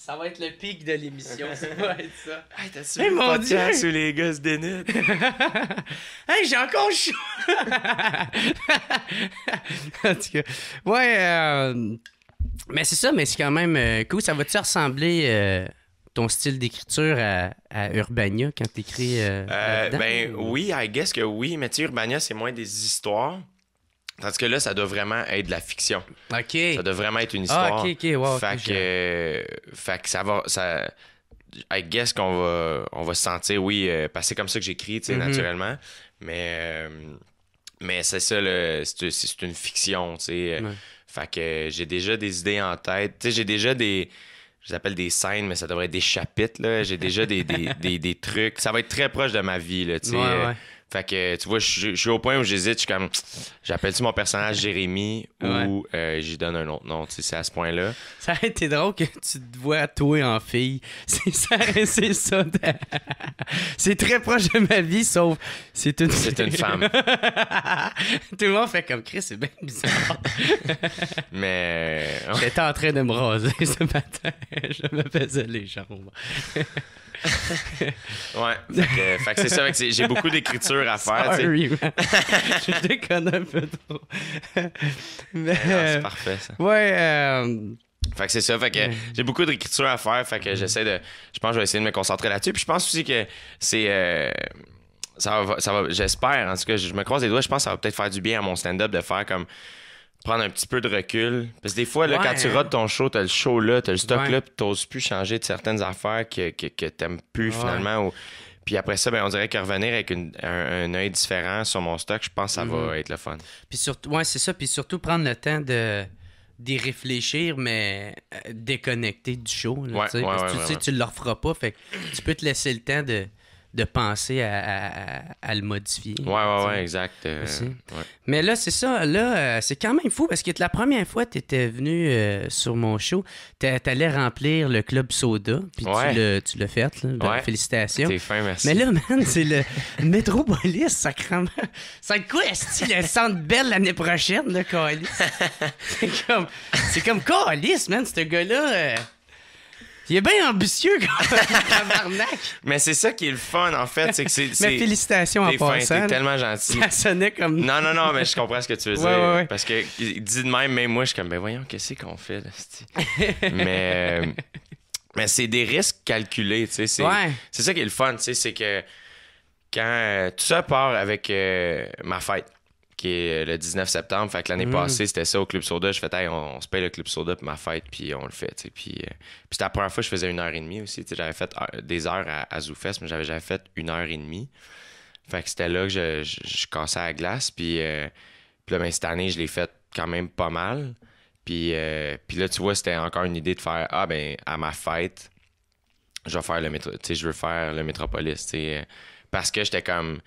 S2: Ça va être le pic de l'émission, ça va être ça.
S3: Hey, t'as suivi le podcast où les gars se dénudent?
S2: Hey, j'ai encore chaud! En tout cas, ouais, mais c'est ça, mais c'est quand même cool. Ça va-tu ressembler ton style d'écriture à Urbania quand t'écris
S3: ben oui, I guess que oui, mais tu sais, Urbania, c'est moins des histoires. Tandis que là, ça doit vraiment être de la fiction.
S2: OK.
S3: Ça doit vraiment être une histoire.
S2: Ah, OK. Wow,
S3: fait que ça va... I guess qu'on va se sentir, oui, parce que c'est comme ça que j'écris, tu sais, naturellement. Mais c'est ça, c'est une fiction, tu sais. Fait que j'ai déjà des idées en tête. Tu sais, j'ai déjà je les appelle des scènes, mais ça devrait être des chapitres, là. J'ai déjà des trucs. Ça va être très proche de ma vie, là, tu sais.
S2: Ouais.
S3: Fait que, tu vois, je suis au point où j'hésite. Je suis comme, j'appelle-tu mon personnage Jérémy ou j'y donne un autre nom? Tu sais, c'est à ce point-là.
S2: Ça aurait été drôle que tu te vois toi en fille. C'est ça. C'est très proche de ma vie, sauf c'est une
S3: femme.
S2: Tout le monde fait comme Chris, c'est bien bizarre.
S3: Mais...
S2: J'étais en train de me raser ce matin. Je me faisais les jambes.
S3: Ouais, fait que c'est ça, j'ai beaucoup d'écriture à faire.
S2: Sorry, man. Je déconne un peu trop. Mais,
S3: c'est parfait, ça.
S2: Ouais,
S3: fait que c'est ça, fait que j'ai beaucoup d'écriture à faire, fait que je pense que je vais essayer de me concentrer là-dessus. Puis je pense aussi que c'est... ça va, j'espère, en tout cas, je me croise les doigts, je pense que ça va peut-être faire du bien à mon stand-up de faire comme... prendre un petit peu de recul. Parce que des fois, là, quand tu rodes ton show, t'as le show là, t'as le stock là, puis t'oses plus changer de certaines affaires que t'aimes plus finalement. Puis après ça, ben, on dirait que revenir avec un œil différent sur mon stock, je pense que ça va être le fun.
S2: Puis surtout, c'est ça. Puis surtout prendre le temps d'y réfléchir, mais déconnecter du show. Là, parce que tu sais, tu le referas pas. Fait que tu peux te laisser le temps de penser à le modifier.
S3: Ouais, exact.
S2: Mais là, c'est ça. Là, c'est quand même fou parce que la première fois que tu étais venu sur mon show, t'allais remplir le Club Soda. Puis tu l'as fait. Là, félicitations.
S3: T'es fin, merci.
S2: Mais là, man, c'est le Métropolis, sacrément. Ça va être quoi, est-ce le Centre Bell l'année prochaine, là, Calis? c'est comme Calis, man, ce gars-là... Il est bien ambitieux, tabarnak.
S3: Mais c'est ça qui est le fun, en fait. C'est que
S2: mais félicitations en passant.
S3: T'es tellement gentil.
S2: Ça sonnait comme...
S3: Non, mais je comprends ce que tu veux dire.
S2: Ouais.
S3: Parce que dit de même moi, je suis comme, ben voyons, qu'est-ce qu'on fait, là, mais c'est des risques calculés, tu sais. C'est ça qui est le fun, tu sais, c'est que quand tout ça part avec ma fête, qui est le 19 septembre. Fait que l'année passée, c'était ça au Club Soda. Je fais, hey, on se paye le Club Soda pour ma fête, puis on le fait. T'sais. Puis c'était la première fois que je faisais 1h30 aussi. T'sais, j'avais fait des heures à ZooFest, mais j'avais jamais fait 1h30. Fait que c'était là que je cassais la glace. Puis là, ben, cette année, je l'ai fait quand même pas mal. Puis là, tu vois, c'était encore une idée de faire, ben, à ma fête, je vais faire je veux faire le Metropolis, tu sais. Parce que j'étais comme,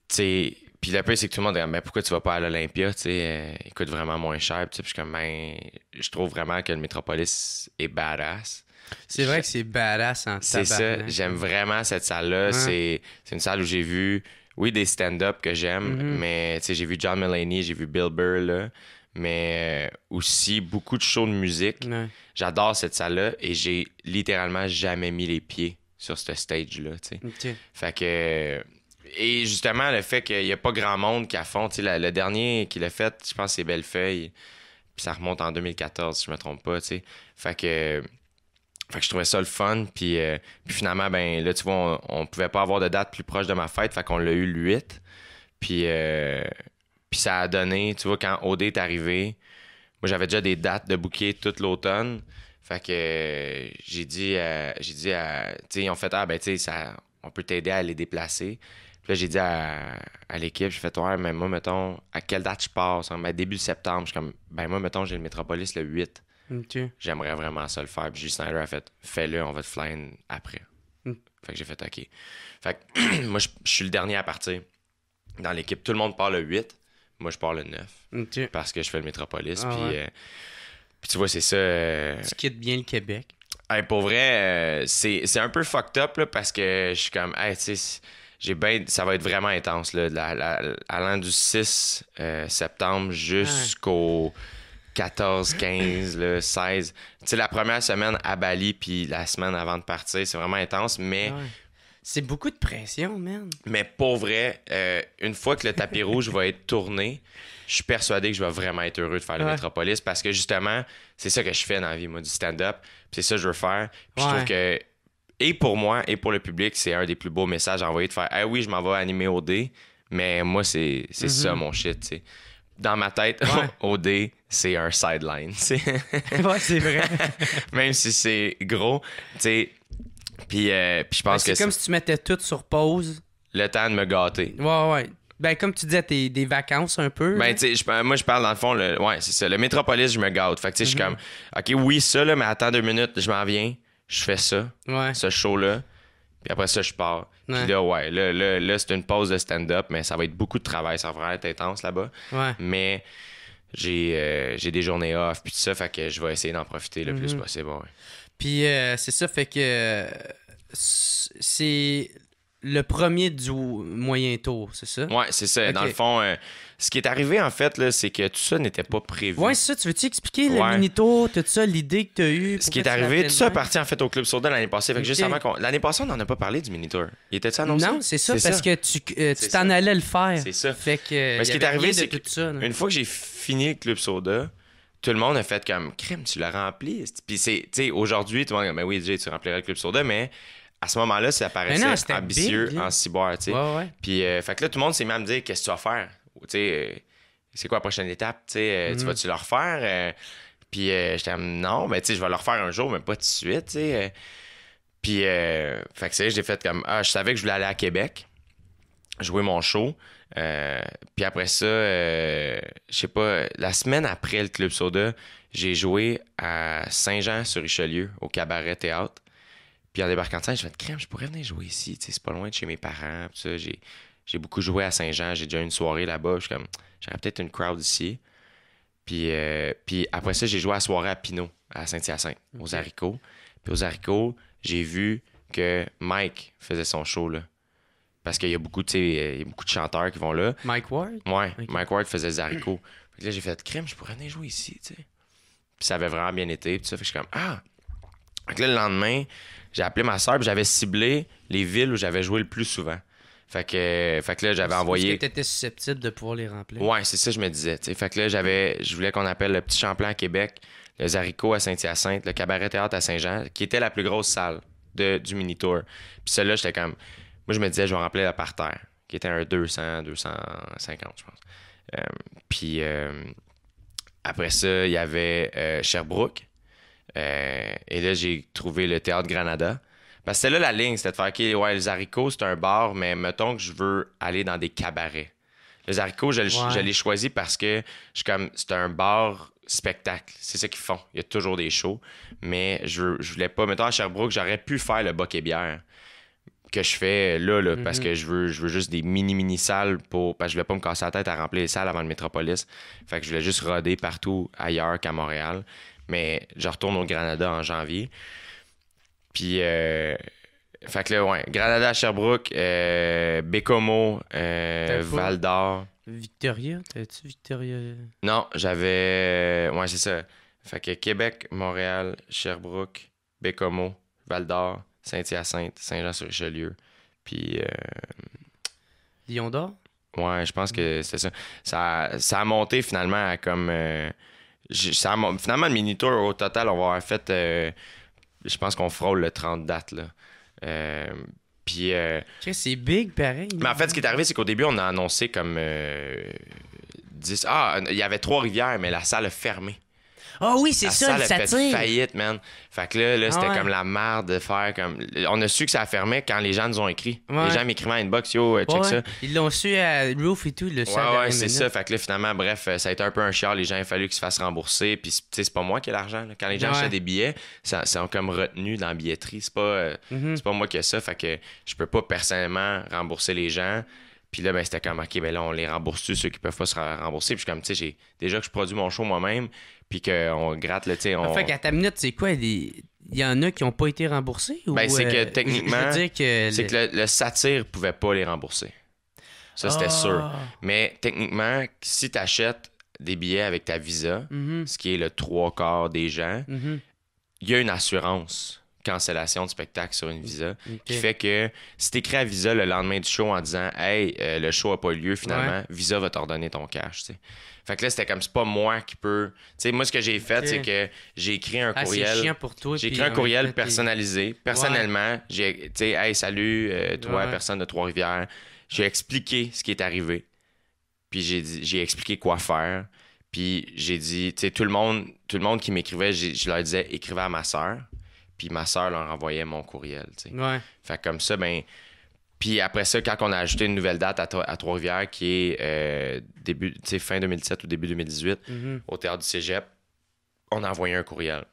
S3: tu sais, puis le pire, c'est que tout le monde dit, mais pourquoi tu vas pas à l'Olympia, tu sais, il coûte vraiment moins cher. Puis je suis comme, ben, je trouve vraiment que le Metropolis est badass.
S2: C'est vrai que c'est badass en
S3: C'est ça,
S2: tabarnak.
S3: j'aime vraiment cette salle-là. C'est une salle où j'ai vu, oui, des stand-up que j'aime, mais tu sais, j'ai vu John Mulaney, j'ai vu Bill Burr, là, mais aussi beaucoup de shows de musique.
S2: Ouais.
S3: J'adore cette salle-là et j'ai littéralement jamais mis les pieds sur ce stage-là, tu sais.
S2: OK.
S3: Fait que... Et justement, le fait qu'il n'y a pas grand monde qui a fond, tu sais, le dernier qu'il a fait, je pense que c'est Bellefeuille, puis ça remonte en 2014, si je me trompe pas, tu sais. Fait que je trouvais ça le fun, puis finalement, ben là, tu vois, on pouvait pas avoir de date plus proche de ma fête, fait qu'on l'a eu le 8. Puis ça a donné, tu vois, quand OD est arrivé, moi, j'avais déjà des dates de booker toute l'automne. Fait que j'ai dit à... Tu sais, ils ont fait, ben, tu sais, on peut t'aider à les déplacer. Puis là, j'ai dit à l'équipe, j'ai fait, ouais, mais moi, mettons, à quelle date je passe? Ben, début septembre. Je suis comme, ben, moi, mettons, j'ai le Metropolis le 8.
S2: OK.
S3: J'aimerais vraiment ça le faire. Puis Julie Snyder a fait, fais-le, on va te fly après. Fait que j'ai fait, OK. Fait que moi, je suis le dernier à partir dans l'équipe. Tout le monde part le 8. Moi, je pars le 9.
S2: OK.
S3: Parce que je fais le Metropolis.
S2: Ah,
S3: puis,
S2: ouais.
S3: puis tu vois, c'est ça.
S2: Tu quittes bien le Québec.
S3: Hey, pour vrai, c'est un peu fucked up là, parce que je suis comme, hey, tu sais, ça va être vraiment intense là, allant du 6 septembre jusqu'au 14, 15, là, 16. Tu sais, la première semaine à Bali, puis la semaine avant de partir, c'est vraiment intense, mais.
S2: Ouais. C'est beaucoup de pression, man.
S3: Mais pour vrai, une fois que le tapis rouge va être tourné, je suis persuadé que je vais vraiment être heureux de faire le Metropolis parce que justement, c'est ça que je fais dans la vie, moi, du stand-up. Puis c'est ça que je veux faire. Puis je trouve que, et pour moi et pour le public, c'est un des plus beaux messages à envoyer de faire « Ah oui, je m'en vais animer OD, mais moi, c'est ça mon shit, tu sais. » Dans ma tête, OD, c'est un sideline, tu sais.
S2: Ouais, c'est vrai.
S3: Même si c'est gros, tu sais. Puis je pense que
S2: c'est comme si tu mettais tout sur pause.
S3: le temps de me gâter.
S2: Ouais. Ben, comme tu disais, t'es des vacances un peu.
S3: Ben, tu sais, moi, je parle dans le fond, ouais, c'est ça. Le Métropolis, je me gâte. Fait que, tu sais, je suis comme, OK, oui, ça, là, mais attends 2 minutes, je m'en viens, je fais ça, ce show-là, puis après ça, je pars. Puis là, ouais, là, c'est une pause de stand-up, mais ça va être beaucoup de travail, ça va vraiment être intense là-bas.
S2: Ouais.
S3: Mais j'ai des journées off, puis tout ça, fait que je vais essayer d'en profiter le plus possible, ouais.
S2: Puis c'est ça, fait que c'est le premier du moyen tour, c'est ça?
S3: Ouais, c'est ça.
S2: Okay.
S3: Dans le fond, ce qui est arrivé, en fait, là, c'est que tout ça n'était pas prévu.
S2: Ouais, c'est ça. Tu veux-tu expliquer le mini-tour, tout ça, l'idée que tu as eue?
S3: Ce qui est arrivé, tout ça est parti, en fait, au Club Soda l'année passée. Fait que juste avant l'année passée, on n'en a pas parlé du mini-tour. Il était-tu annoncé?
S2: Non, c'est ça, parce que tu t'en allais le faire.
S3: C'est ça.
S2: Fait que,
S3: mais ce qui est arrivé, c'est que
S2: tout ça,
S3: une fois que j'ai fini le Club Soda, tout le monde a fait comme crème, tu l'as rempli. Puis tu sais, aujourd'hui, tout le monde dit, mais oui, DJ, tu remplirais le Club Soda, mais à ce moment-là, ça paraissait ambitieux
S2: big,
S3: en ciboire, tu sais.
S2: Ouais.
S3: Puis, fait que là, tout le monde s'est mis à me dire, qu'est-ce que tu vas faire? Tu sais, c'est quoi la prochaine étape? Tu sais, tu vas-tu le refaire? Puis, j'étais comme, non, mais tu sais, je vais le refaire un jour, mais pas tout de suite, tu sais. Puis, fait que c'est, j'ai fait comme, je savais que je voulais aller à Québec, jouer mon show. Puis après ça, je sais pas, la semaine après le Club Soda, j'ai joué à Saint-Jean-sur-Richelieu, au Cabaret Théâtre. Puis en débarquant de scène, j'ai fait crème, je pourrais venir jouer ici, tu sais, c'est pas loin de chez mes parents. Puis ça, j'ai beaucoup joué à Saint-Jean, j'ai déjà eu une soirée là-bas. Je suis comme, j'aurais peut-être une crowd ici. Puis après ça, j'ai joué à la soirée à Pinot, à Saint-Hyacinthe, aux haricots. Puis aux haricots, j'ai vu que Mike faisait son show là. Parce qu'il y a beaucoup, tu sais, il y a beaucoup de chanteurs qui vont là.
S2: Mike Ward?
S3: Ouais, okay. Mike Ward faisait des haricots. Puis là, j'ai fait crème, je pourrais venir jouer ici, tu sais. Puis ça avait vraiment bien été. Puis ça fait que je suis comme, Fait que là, le lendemain, j'ai appelé ma soeur, puis j'avais ciblé les villes où j'avais joué le plus souvent. Fait que là, j'avais envoyé.
S2: Est-ce que t'étais susceptible de pouvoir les remplir?
S3: Ouais, c'est ça, je me disais. T'sais. Fait que là, je voulais qu'on appelle le Petit Champlain à Québec, le Haricots à Saint-Hyacinthe, le Cabaret Théâtre à Saint-Jean, qui était la plus grosse salle du mini-tour. Puis celle-là, j'étais comme. Moi, je me disais, je vais remplir le parterre, qui était un 200, 250, je pense. Puis après ça, il y avait Sherbrooke. Et là, j'ai trouvé le Théâtre Granada. Parce que c'était là la ligne, c'était de faire, OK, ouais, les haricots, c'est un bar, mais mettons que je veux aller dans des cabarets. Les haricots, je l'ai choisi parce que c'est un bar spectacle. C'est ça qu'ils font. Il y a toujours des shows. Mais je voulais pas, mettons à Sherbrooke, j'aurais pu faire le Boc et bière que je fais là, parce que je veux juste des mini salles parce que je voulais pas me casser la tête à remplir les salles avant le Métropolis. Fait que je voulais juste roder partout ailleurs qu'à Montréal. Mais je retourne au Granada en janvier. Puis fait que là, ouais, Granada à Sherbrooke, Bécomo, Val-d'Or.
S2: Victoria? T'avais-tu Victoria?
S3: Non, j'avais... Ouais, c'est ça. Fait que Québec, Montréal, Sherbrooke, Bécomo, Val-d'Or, Saint-Hyacinthe, Saint-Jean-sur-Richelieu, puis...
S2: Lion-d'Or?
S3: Ouais, je pense que c'est ça. Ça a monté finalement à comme... finalement, le mini-tour, au total, on va avoir fait... je pense qu'on frôle le 30 dates, là. Puis...
S2: c'est big, pareil.
S3: Mais en fait, ce qui est arrivé, c'est qu'au début, on a annoncé comme 10... Ah, il y avait Trois-Rivières, mais la salle a fermé.
S2: Ah oui, c'est ça,
S3: la salle
S2: ça
S3: a fait faillite, man. Fait que là c'était comme la merde de faire comme... On a su que ça fermait quand les gens nous ont écrit.
S2: Ouais.
S3: Les gens m'écrivaient en inbox, yo, check ça.
S2: Ils l'ont su à Roof et tout, le
S3: Ouais, c'est ça. Fait que là, finalement, bref, ça a été un peu un chiard. Les gens, il a fallu qu'ils se fassent rembourser. Puis, tu sais, c'est pas moi qui ai l'argent. Là. Quand les gens achètent des billets, ça comme retenu dans la billetterie. C'est pas moi qui ai ça. Fait que je peux pas personnellement rembourser les gens. Puis là, ben, c'était comme, OK, ben là, on les rembourse-tu, ceux qui peuvent pas se rembourser. Puis comme, tu sais, j'ai déjà que je produis mon show moi-même, puis qu'on gratte, là, tu sais, on...
S2: Fait qu'à ta minute, c'est quoi, il y en a qui ont pas été remboursés? Ou,
S3: ben, c'est que techniquement,
S2: je veux dire que
S3: c'est que le satire pouvait pas les rembourser. Ça, c'était sûr. Mais techniquement, si tu achètes des billets avec ta Visa, ce qui est le 3/4 des gens, il y a une assurance cancellation de spectacle sur une Visa qui fait que si t'écris à Visa le lendemain du show en disant « Hey, le show a pas lieu finalement, Visa va t'ordonner ton cash. » Fait que là, c'était comme c'est pas moi qui peux... Tu sais, moi, ce que j'ai fait, c'est que j'ai écrit un courriel...
S2: C'est chiant pour toi.
S3: J'ai écrit un courriel personnalisé. Personnellement, j'ai... Tu sais, « Hey, salut, toi, personne de Trois-Rivières. » J'ai expliqué ce qui est arrivé. Puis j'ai expliqué quoi faire. Puis j'ai dit... Tu sais, tout le monde qui m'écrivait, je leur disais « Écrivez à ma sœur. » Puis ma sœur leur envoyait mon courriel, tu sais.
S2: Ouais.
S3: Fait que comme ça, ben... Puis après ça, quand on a ajouté une nouvelle date à Trois-Rivières, qui est fin 2017 ou début 2018, au Théâtre du Cégep, on a envoyé un courriel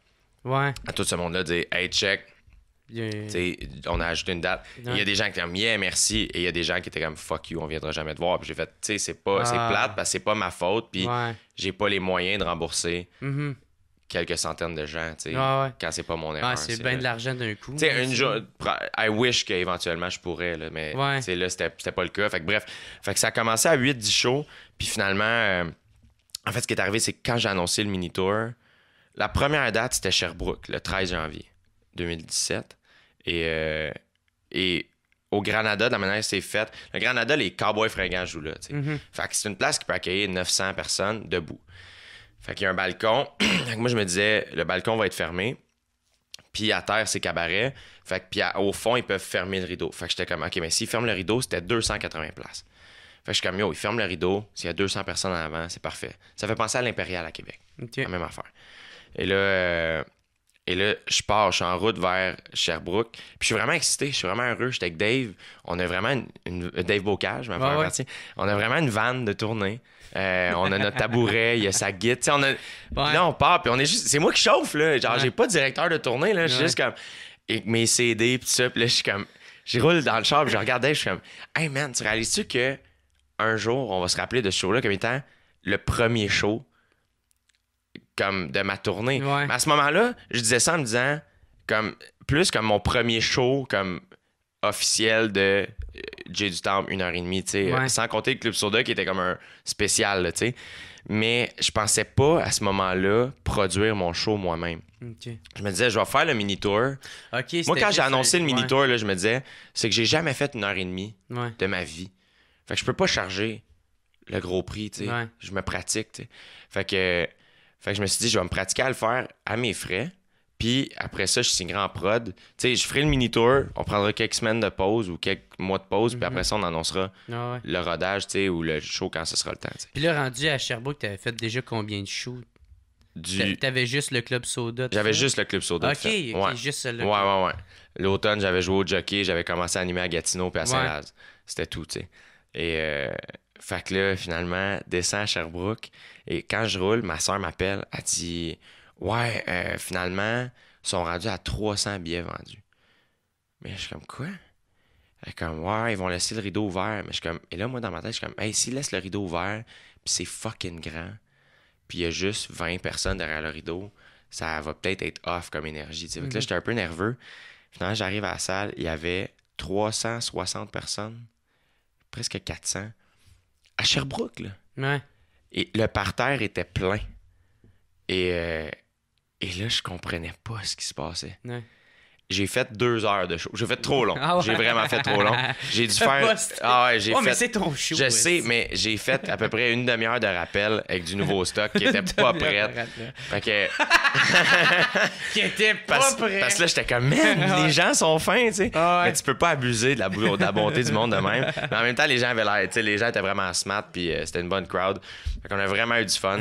S3: à tout ce monde-là, dire « Hey, check, on a ajouté une date. » Il y a des gens qui étaient comme « Yeah, merci. » Et il y a des gens qui étaient comme « Fuck you, on viendra jamais te voir. » Puis j'ai fait « Tu sais, c'est plate parce que c'est pas ma faute. Puis j'ai pas les moyens de rembourser. Quelques centaines de gens, tu sais, quand c'est pas mon erreur.
S2: C'est bien de l'argent d'un coup.
S3: Tu sais, I wish qu'éventuellement je pourrais, là, mais là, c'était pas le cas. Fait que bref, ça a commencé à 8-10 shows, puis finalement, en fait, ce qui est arrivé, c'est que quand j'ai annoncé le mini-tour, la première date, c'était Sherbrooke, le 13 janvier 2017. Et au Granada, de la manière que c'est fait, le Granada, les Cowboys fringants jouent là, tu sais. Fait que c'est une place qui peut accueillir 900 personnes debout. Fait qu'il y a un balcon. Moi, je me disais, le balcon va être fermé. Puis à terre, c'est cabaret. Fait que puis au fond, ils peuvent fermer le rideau. Fait que j'étais comme, OK, mais s'ils ferment le rideau, c'était 280 places. Fait que je suis comme, yo, ils ferment le rideau. S'il y a 200 personnes en avant, c'est parfait. Ça fait penser à l'Impérial à Québec. La même affaire. Et là, je suis en route vers Sherbrooke. Puis je suis vraiment excité, je suis vraiment heureux. J'étais avec Dave. On a vraiment Dave Bocage, ma première partie. On a vraiment une vanne de tournée. On a notre tabouret, il y a sa guitare. Là, on part, puis on est juste... C'est moi qui chauffe, là. Genre, j'ai pas de directeur de tournée, là. Je suis juste comme... Avec mes CD, puis tout ça. Puis là, je suis comme... Je roule dans le char, puis je regardais, je suis comme... Hey, man, tu réalises-tu que un jour, on va se rappeler de ce show-là comme étant le premier show comme de ma tournée. Mais à ce moment-là, je disais ça en me disant plus comme mon premier show comme officiel de Jay du Temple, 1h30, tu sais, sans compter le Club Soda qui était comme un spécial, tu sais. Mais je pensais pas à ce moment-là produire mon show moi-même. Je me disais, je vais faire le mini-tour. Moi, quand j'ai annoncé le mini-tour, là, je me disais, c'est que j'ai jamais fait 1h30 de ma vie. Fait que je peux pas charger le gros prix, tu sais. Je me pratique, tu sais. Fait que je me suis dit, je vais me pratiquer à le faire à mes frais. Puis après ça, je signerai en prod. Tu sais, je ferai le mini-tour. On prendra quelques semaines de pause ou quelques mois de pause. Puis après ça, on annoncera le rodage, tu sais, ou le show quand ce sera le temps. T'sais.
S2: Puis là, rendu à Sherbrooke, t'avais fait déjà combien de shows? T'avais juste le club soda.
S3: J'avais juste le club soda.
S2: OK,
S3: ouais.
S2: juste le
S3: Ouais. L'automne, j'avais joué au jockey, j'avais commencé à animer à Gatineau puis à Saint-Laz. C'était tout, tu sais. Et fait que là, finalement, descends à Sherbrooke. Et quand je roule, ma soeur m'appelle, elle dit « Ouais, finalement, ils sont rendus à 300 billets vendus. » Mais je suis comme « Quoi? » Elle est comme « Ouais, ils vont laisser le rideau ouvert. » Mais je suis comme... Et là, moi, dans ma tête, je suis comme « Hey, s'ils laissent le rideau ouvert, puis c'est fucking grand, puis il y a juste 20 personnes derrière le rideau, ça va peut-être être off comme énergie. » Fait que là, j'étais un peu nerveux. Finalement, j'arrive à la salle, il y avait 360 personnes, presque 400, à Sherbrooke, là.
S2: Ouais.
S3: Et le parterre était plein. Et là, je comprenais pas ce qui se passait.
S2: Ouais.
S3: J'ai fait 2 heures de show. J'ai fait trop long.
S2: Ah ouais.
S3: J'ai vraiment fait trop long. J'ai dû faire... Ah ouais, j'ai fait...
S2: mais c'est ton show.
S3: Je sais, mais j'ai fait à peu près une demi-heure de rappel avec du nouveau stock qui était pas prêt. Fait que...
S2: Qui était pas prêt.
S3: Parce que là, j'étais comme, man, les gens sont fins, tu sais.
S2: Ah ouais.
S3: Mais tu peux pas abuser de la bonté du monde de même. Mais en même temps, les gens avaient l'air, tu sais, les gens étaient vraiment smart, puis c'était une bonne crowd. Fait qu'on a vraiment eu du fun.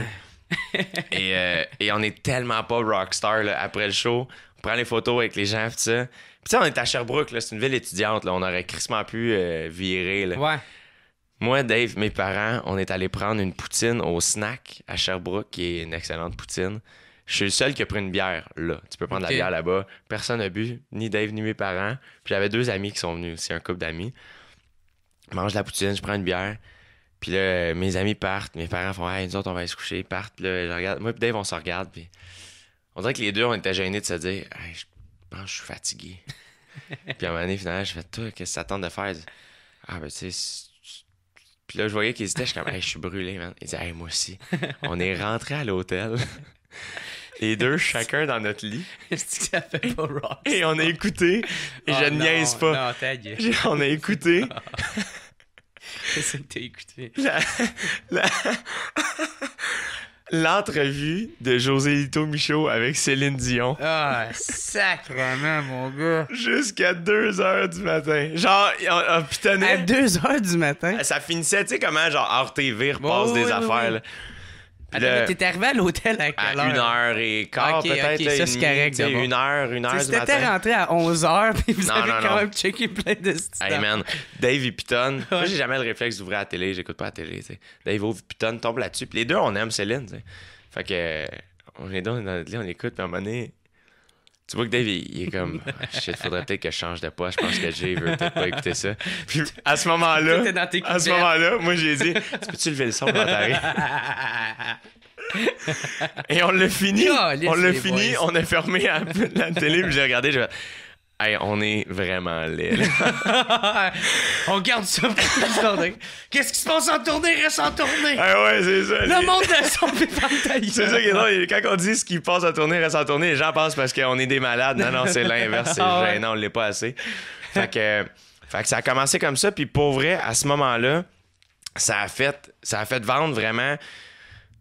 S3: et on est tellement pas rockstar, là, après le show. On prend les photos avec les gens, tout ça. Puis tu sais, on est à Sherbrooke, là, c'est une ville étudiante, là. On aurait crissement pu virer, là.
S2: Ouais.
S3: Moi, Dave, mes parents, on est allé prendre une poutine au snack à Sherbrooke, qui est une excellente poutine. Je suis le seul qui a pris une bière, là. Tu peux prendre la bière là-bas. Personne n'a bu, ni Dave, ni mes parents. Puis j'avais 2 amis qui sont venus aussi, un couple d'amis. Je mange la poutine, je prends une bière. Puis là, mes amis partent. Mes parents font « Hey, nous autres, on va aller se coucher. » Ils partent. Puis là, je regarde. Moi et Dave, on se regarde. Puis on dirait que les deux, on était gênés de se dire « Hey, je pense que je suis fatigué. » Puis à un moment donné, finalement, je fais « Toi, qu'est-ce que ça tente de faire? » Ah, ben, tu sais... Puis là, je voyais qu'ils hésitaient. Je suis comme « Hey, je suis brûlé, man. » Ils disaient « Hey, moi aussi. » On est rentrés à l'hôtel. Les deux, chacun dans notre lit.
S2: Est-ce que ça fait pas rock?
S3: Et on a écouté. Et je ne niaise pas.
S2: Non, ta gueule.
S3: On a écouté.
S2: Qu'est-ce que t'as écouté?
S3: L'entrevue de José Lito Michaud avec Céline Dion.
S2: Ah, sacrément, mon gars.
S3: Jusqu'à 2h du matin. Genre, on pitonnait.
S2: À 2h du matin?
S3: Ça finissait, tu sais comment, genre, RTV repasse des affaires, là.
S2: Attends, mais t'es arrivé à l'hôtel à quelle heure?
S3: À 1h15, peut-être.
S2: Ok, ça, c'est correct, d'abord.
S3: 1h du matin.
S2: Si t'étais rentré à 11h, puis vous avez quand même checké plein de stuff.
S3: Hey man, Dave il pitonne. Moi, j'ai jamais le réflexe d'ouvrir la télé, j'écoute pas la télé, tu sais. Dave ouvre, pitonne, tombe là-dessus. Puis les deux, on aime Céline, tu sais. Fait que, on est dans notre lit, on écoute, puis à un moment donné, tu vois que Dave, il est comme, shit, faudrait peut-être que je change de poste. Je pense que Jay veut peut-être pas écouter ça. Puis à ce moment-là, moi, j'ai dit, tu peux-tu lever le son dans ta rue? Et on l'a fini. On a fermé la télé, puis j'ai regardé, j'ai fait, hey, on est vraiment laid.
S2: On garde ça pour la tournée. Qu'est-ce qui se passe en tournée? Reste en tournée.
S3: Ah ouais, c'est ça.
S2: Le monde de son pépin de ta gueule.
S3: C'est ça qui est drôle. Quand on dit ce qui passe en tournée, reste en tournée, les gens pensent parce qu'on est des malades. Non, c'est l'inverse. C'est gênant, on l'est pas assez. Fait que ça a commencé comme ça. Puis pour vrai, à ce moment-là, ça a fait vendre vraiment...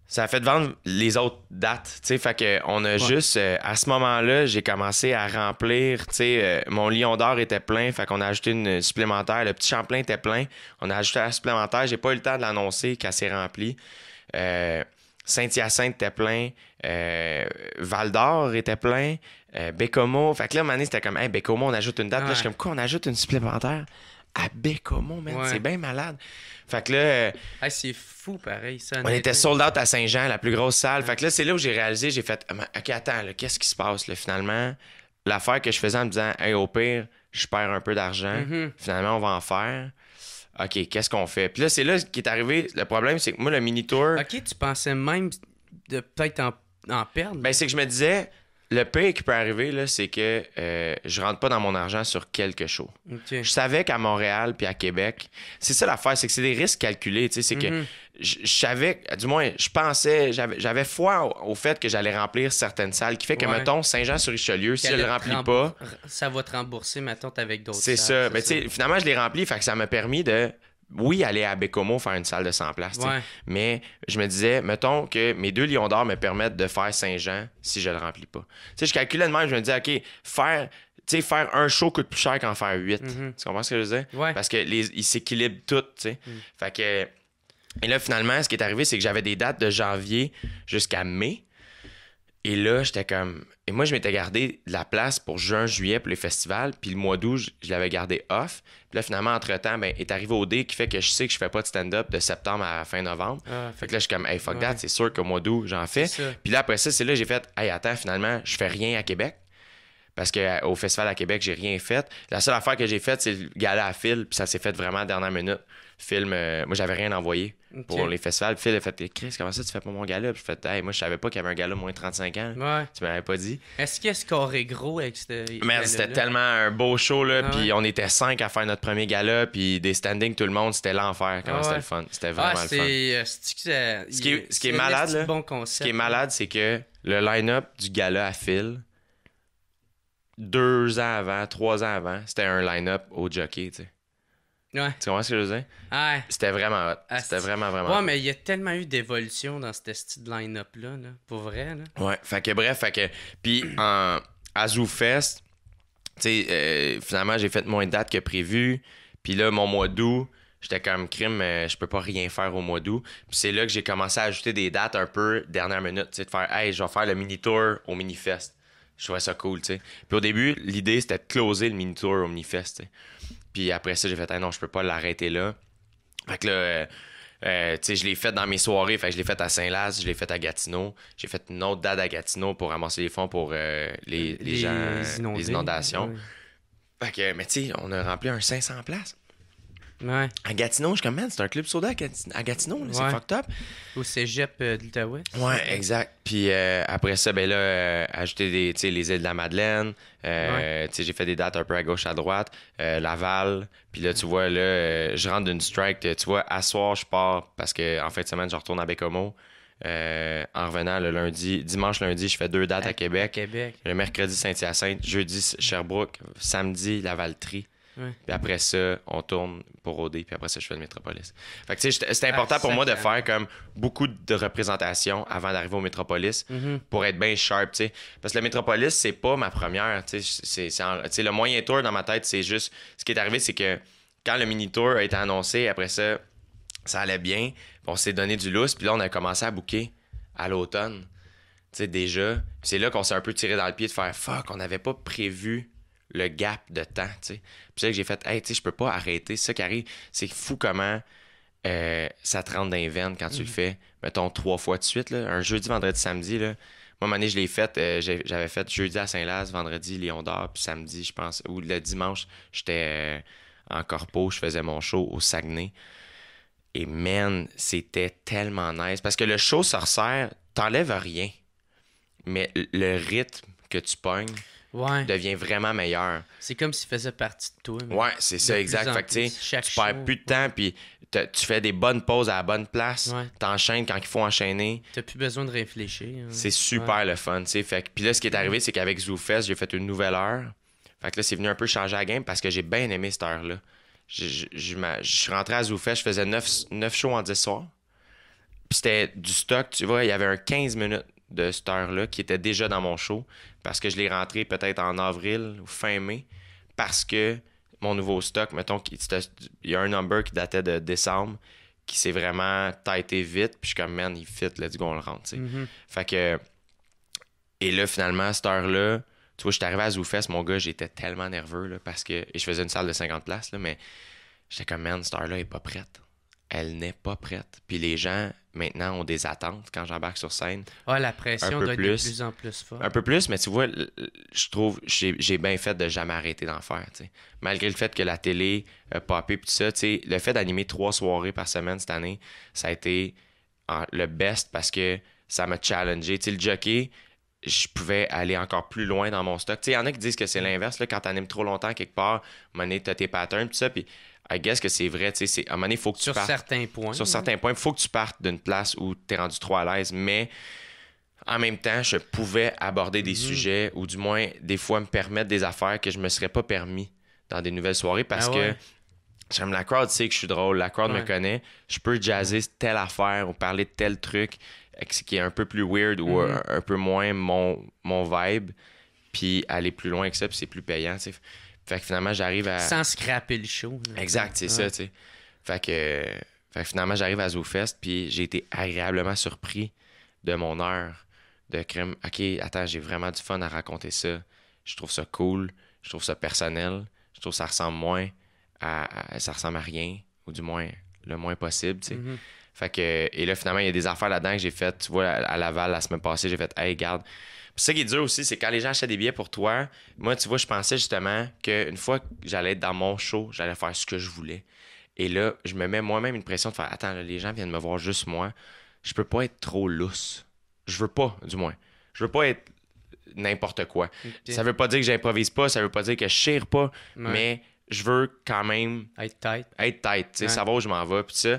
S3: Ça a fait vendre les autres dates, tu sais, fait que on a juste, à ce moment-là, j'ai commencé à remplir, tu sais, mon Lion d'Or était plein, fait qu'on a ajouté une supplémentaire, le Petit Champlain était plein, on a ajouté la supplémentaire, j'ai pas eu le temps de l'annoncer qu'elle s'est remplie, Saint-Hyacinthe était plein, Val-d'Or était plein, Bécomo, fait que là, à un moment donné, c'était comme, hey, Bécomo, on ajoute une date, là, je suis comme, quoi, on ajoute une supplémentaire à Bécomo, man, c'est bien malade. Fait que là...
S2: c'est fou, pareil, ça.
S3: On était sold out à Saint-Jean, la plus grosse salle. Fait que là, c'est là où j'ai réalisé, j'ai fait, OK, attends, là, qu'est-ce qui se passe, là, finalement? L'affaire que je faisais en me disant, hey, au pire, je perds un peu d'argent. Finalement, on va en faire. OK, qu'est-ce qu'on fait? Puis là, c'est là qui est arrivé. Le problème, c'est que moi, le mini-tour...
S2: OK, tu pensais même de peut-être en perdre?
S3: Ben, c'est que je me disais... Le pire qui peut arriver, là, c'est que je rentre pas dans mon argent sur quelque chose.
S2: Okay.
S3: Je savais qu'à Montréal puis à Québec, c'est ça l'affaire, c'est que c'est des risques calculés. Tu sais, c'est que je savais, du moins, je pensais, j'avais foi au fait que j'allais remplir certaines salles, qui fait que, mettons, Saint-Jean-sur-Richelieu, si je le remplis pas...
S2: Ça va te rembourser, mettons, avec d'autres
S3: salles. C'est ça. Mais tu sais, finalement, je l'ai rempli, fait que ça m'a permis de... Oui, aller à Bécomo faire une salle de 100 places, mais je me disais, mettons que mes 2 Lions d'Or me permettent de faire Saint-Jean si je le remplis pas. Tu sais, je calculais de même, je me disais, OK, faire un show coûte plus cher qu'en faire 8. Tu comprends ce que je veux dire?
S2: Ouais.
S3: Parce qu'ils s'équilibrent tout, tu sais. Fait que... Et là, finalement, ce qui est arrivé, c'est que j'avais des dates de janvier jusqu'à mai. Et là, j'étais comme... Et moi, je m'étais gardé de la place pour juin, juillet, pour les festivals. Puis le mois d'août, je l'avais gardé off. Puis là, finalement, entre-temps, ben, est arrivé au D qui fait que je sais que je fais pas de stand-up de septembre à fin novembre. Fait que là, je suis comme, hey, fuck that, c'est sûr qu'au mois d'août, j'en fais. Puis là, après ça, c'est là que j'ai fait, hey, attends, finalement, je fais rien à Québec. Parce qu'au festival à Québec, j'ai rien fait. La seule affaire que j'ai faite, c'est le gala à Phil. Puis ça s'est fait vraiment à la dernière minute. Film, moi, j'avais rien envoyé pour les festivals. Phil a fait, Chris, comment ça, tu fais pas mon gala? Puis je fais, hey, moi, je savais pas qu'il y avait un gala moins de 35 ans. Tu m'avais pas dit.
S2: Est-ce qu'il y a scoré gros avec ce.
S3: Mais c'était tellement un beau show, là. Puis on était 5 à faire notre premier gala. Puis des standings, tout le monde, c'était l'enfer. Comment c'était le fun. C'était vraiment le fun. Ce qui est malade, là, ce qui est malade, c'est que le line-up du gala à Phil, 2 ans avant, 3 ans avant, c'était un line-up au jockey, tu sais.
S2: Ouais.
S3: Tu comprends ce que je veux dire?
S2: Ouais.
S3: C'était vraiment hot. C'était vraiment hot.
S2: Ouais, mais il y a tellement eu d'évolution dans ce style line-up-là, là, pour vrai. Là.
S3: Ouais, fait que... Puis à ZooFest, tu sais, finalement, j'ai fait moins de dates que prévu. Puis là, mon mois d'août, j'étais comme crime, je peux pas rien faire au mois d'août. Puis c'est là que j'ai commencé à ajouter des dates un peu dernière minute, tu sais, de faire, hey, je vais faire le mini-tour au Minifest. Je trouvais ça cool, tu sais. Puis au début, l'idée, c'était de closer le mini-tour au Minifest, tu sais. Puis après ça, j'ai fait, non, je peux pas l'arrêter là. Fait que là, tu sais, je l'ai fait dans mes soirées. Fait que je l'ai fait à Saint-Laz, je l'ai fait à Gatineau. J'ai fait une autre date à Gatineau pour ramasser les fonds pour les gens, les inondations.
S2: Ouais.
S3: Fait que, mais tu sais, on a rempli un 500 places.
S2: Ouais.
S3: À Gatineau, je suis comme, man, c'est un club soda à Gatineau, là, c'est fucked up.
S2: Au cégep de l'Outaouais.
S3: Ouais, exact. Puis après ça, ben là, ajouter les îles de la Madeleine. Tu sais, j'ai fait des dates un peu à gauche, à droite. Laval. Puis là, tu vois, là, je rentre d'une strike. Tu vois, à soir, je pars parce qu'en fin de semaine, je retourne à Bécomo. En revenant le dimanche, lundi, je fais 2 dates à Québec. Le mercredi, Saint-Hyacinthe. Jeudi, Sherbrooke. Samedi, Lavaltrie.
S2: Ouais.
S3: Puis après ça, on tourne pour OD, puis après ça, je fais le Métropolis. Fait que tu sais, c'était important pour moi de faire comme beaucoup de représentations avant d'arriver au Métropolis pour être bien sharp, tu sais. Parce que le Métropolis, c'est pas ma première, tu sais. Le moyen tour dans ma tête, c'est juste... Ce qui est arrivé, c'est que quand le mini-tour a été annoncé, après ça, ça allait bien, puis on s'est donné du lousse, puis là, on a commencé à booker à l'automne, tu sais, déjà. Puis c'est là qu'on s'est un peu tiré dans le pied de faire « Fuck, on n'avait pas prévu... » le gap de temps, tu sais. Puis c'est là que j'ai fait, hey, tu sais, je peux pas arrêter. C'est ça qui arrive. C'est fou comment ça te rentre dans les veines quand tu le fais, mettons, 3 fois de suite, là. Un jeudi, vendredi, samedi, là. Moi, à un moment donné, je l'ai fait, j'avais fait jeudi à Saint-Laz, vendredi, Lion d'Or, puis samedi, je pense, ou le dimanche, j'étais en corpo, je faisais mon show au Saguenay. Et man, c'était tellement nice. Parce que le show sorcière, t'enlèves rien. Mais le rythme que tu pognes, devient vraiment meilleur.
S2: C'est comme s'il faisait partie de toi.
S3: Ouais, c'est ça, exact. Fait que tu perds plus de temps, puis tu fais des bonnes pauses à la bonne place. T'enchaînes quand il faut enchaîner.
S2: T'as plus besoin de réfléchir.
S3: C'est super le fun, tu sais. Fait que, puis là, ce qui est arrivé, c'est qu'avec ZooFest, j'ai fait une nouvelle heure. Fait que là, c'est venu un peu changer la game parce que j'ai bien aimé cette heure-là. Je suis rentré à ZooFest, je faisais 9 shows en 10 soirs. Puis c'était du stock, tu vois, il y avait un 15 minutes de cette heure-là qui était déjà dans mon show parce que je l'ai rentré peut-être en avril ou fin mai parce que mon nouveau stock, mettons, il y a un number qui datait de décembre qui s'est vraiment tighté vite puis je suis comme, man, il fit, let's go, on le rentre, tu sais. Fait que... Et là, finalement, cette heure-là, tu vois, j'étais arrivé à ZooFest, mon gars, j'étais tellement nerveux là, parce que... Et je faisais une salle de 50 places, là, mais j'étais comme, man, cette heure-là est pas prête. Elle n'est pas prête. Puis les gens, maintenant, ont des attentes quand j'embarque sur scène.
S2: Ah, la pression doit être de plus en plus forte.
S3: Un peu plus, mais tu vois, je trouve, j'ai bien fait de jamais arrêter d'en faire, tu sais. Malgré le fait que la télé a popé et tout ça, tu sais, le fait d'animer 3 soirées par semaine cette année, ça a été le best parce que ça m'a challengé. Tu sais, le jockey, je pouvais aller encore plus loin dans mon stock. Tu sais, il y en a qui disent que c'est l'inverse, là, quand t'animes trop longtemps quelque part, à un moment donné, t'as tes patterns, tout ça, puis I guess que c'est vrai, tu sais, à un moment donné, il faut que tu partes. Sur certains points, il faut que tu partes d'une place où tu es rendu trop à l'aise, mais en même temps, je pouvais aborder des sujets ou du moins, des fois, me permettre des affaires que je me serais pas permis dans des nouvelles soirées parce que j'aime la crowd, sait que je suis drôle, la crowd me connaît, je peux jazzer telle affaire ou parler de tel truc qui est un peu plus weird ou un peu moins mon vibe, puis aller plus loin que ça, puis c'est plus payant, tu sais. Fait que finalement, j'arrive à...
S2: Sans scraper le show. Là.
S3: Exact, c'est ça, tu sais. Fait que finalement, j'arrive à ZooFest, puis j'ai été agréablement surpris de mon heure. de crème. OK, attends, j'ai vraiment du fun à raconter ça. Je trouve ça cool, je trouve ça personnel, je trouve que ça ressemble moins ça ressemble à rien, ou du moins le moins possible, tu sais. Fait que, et là, finalement, il y a des affaires là-dedans que j'ai faites. Tu vois, à Laval, la semaine passée, j'ai fait « Hey, garde. » Puis ça qui est dur aussi, c'est quand les gens achètent des billets pour toi, moi, tu vois, je pensais justement qu'une fois que j'allais être dans mon show, j'allais faire ce que je voulais. Et là, je me mets moi-même une pression de faire « Attends, là, les gens viennent me voir juste moi. Je peux pas être trop lousse. Je veux pas, du moins. Je veux pas être n'importe quoi. Okay. Ça veut pas dire que j'improvise pas, ça veut pas dire que je chire pas, mais je veux quand même...
S2: Être tight.
S3: Être tight, tu sais, savoir où je m'en vais, puis ça...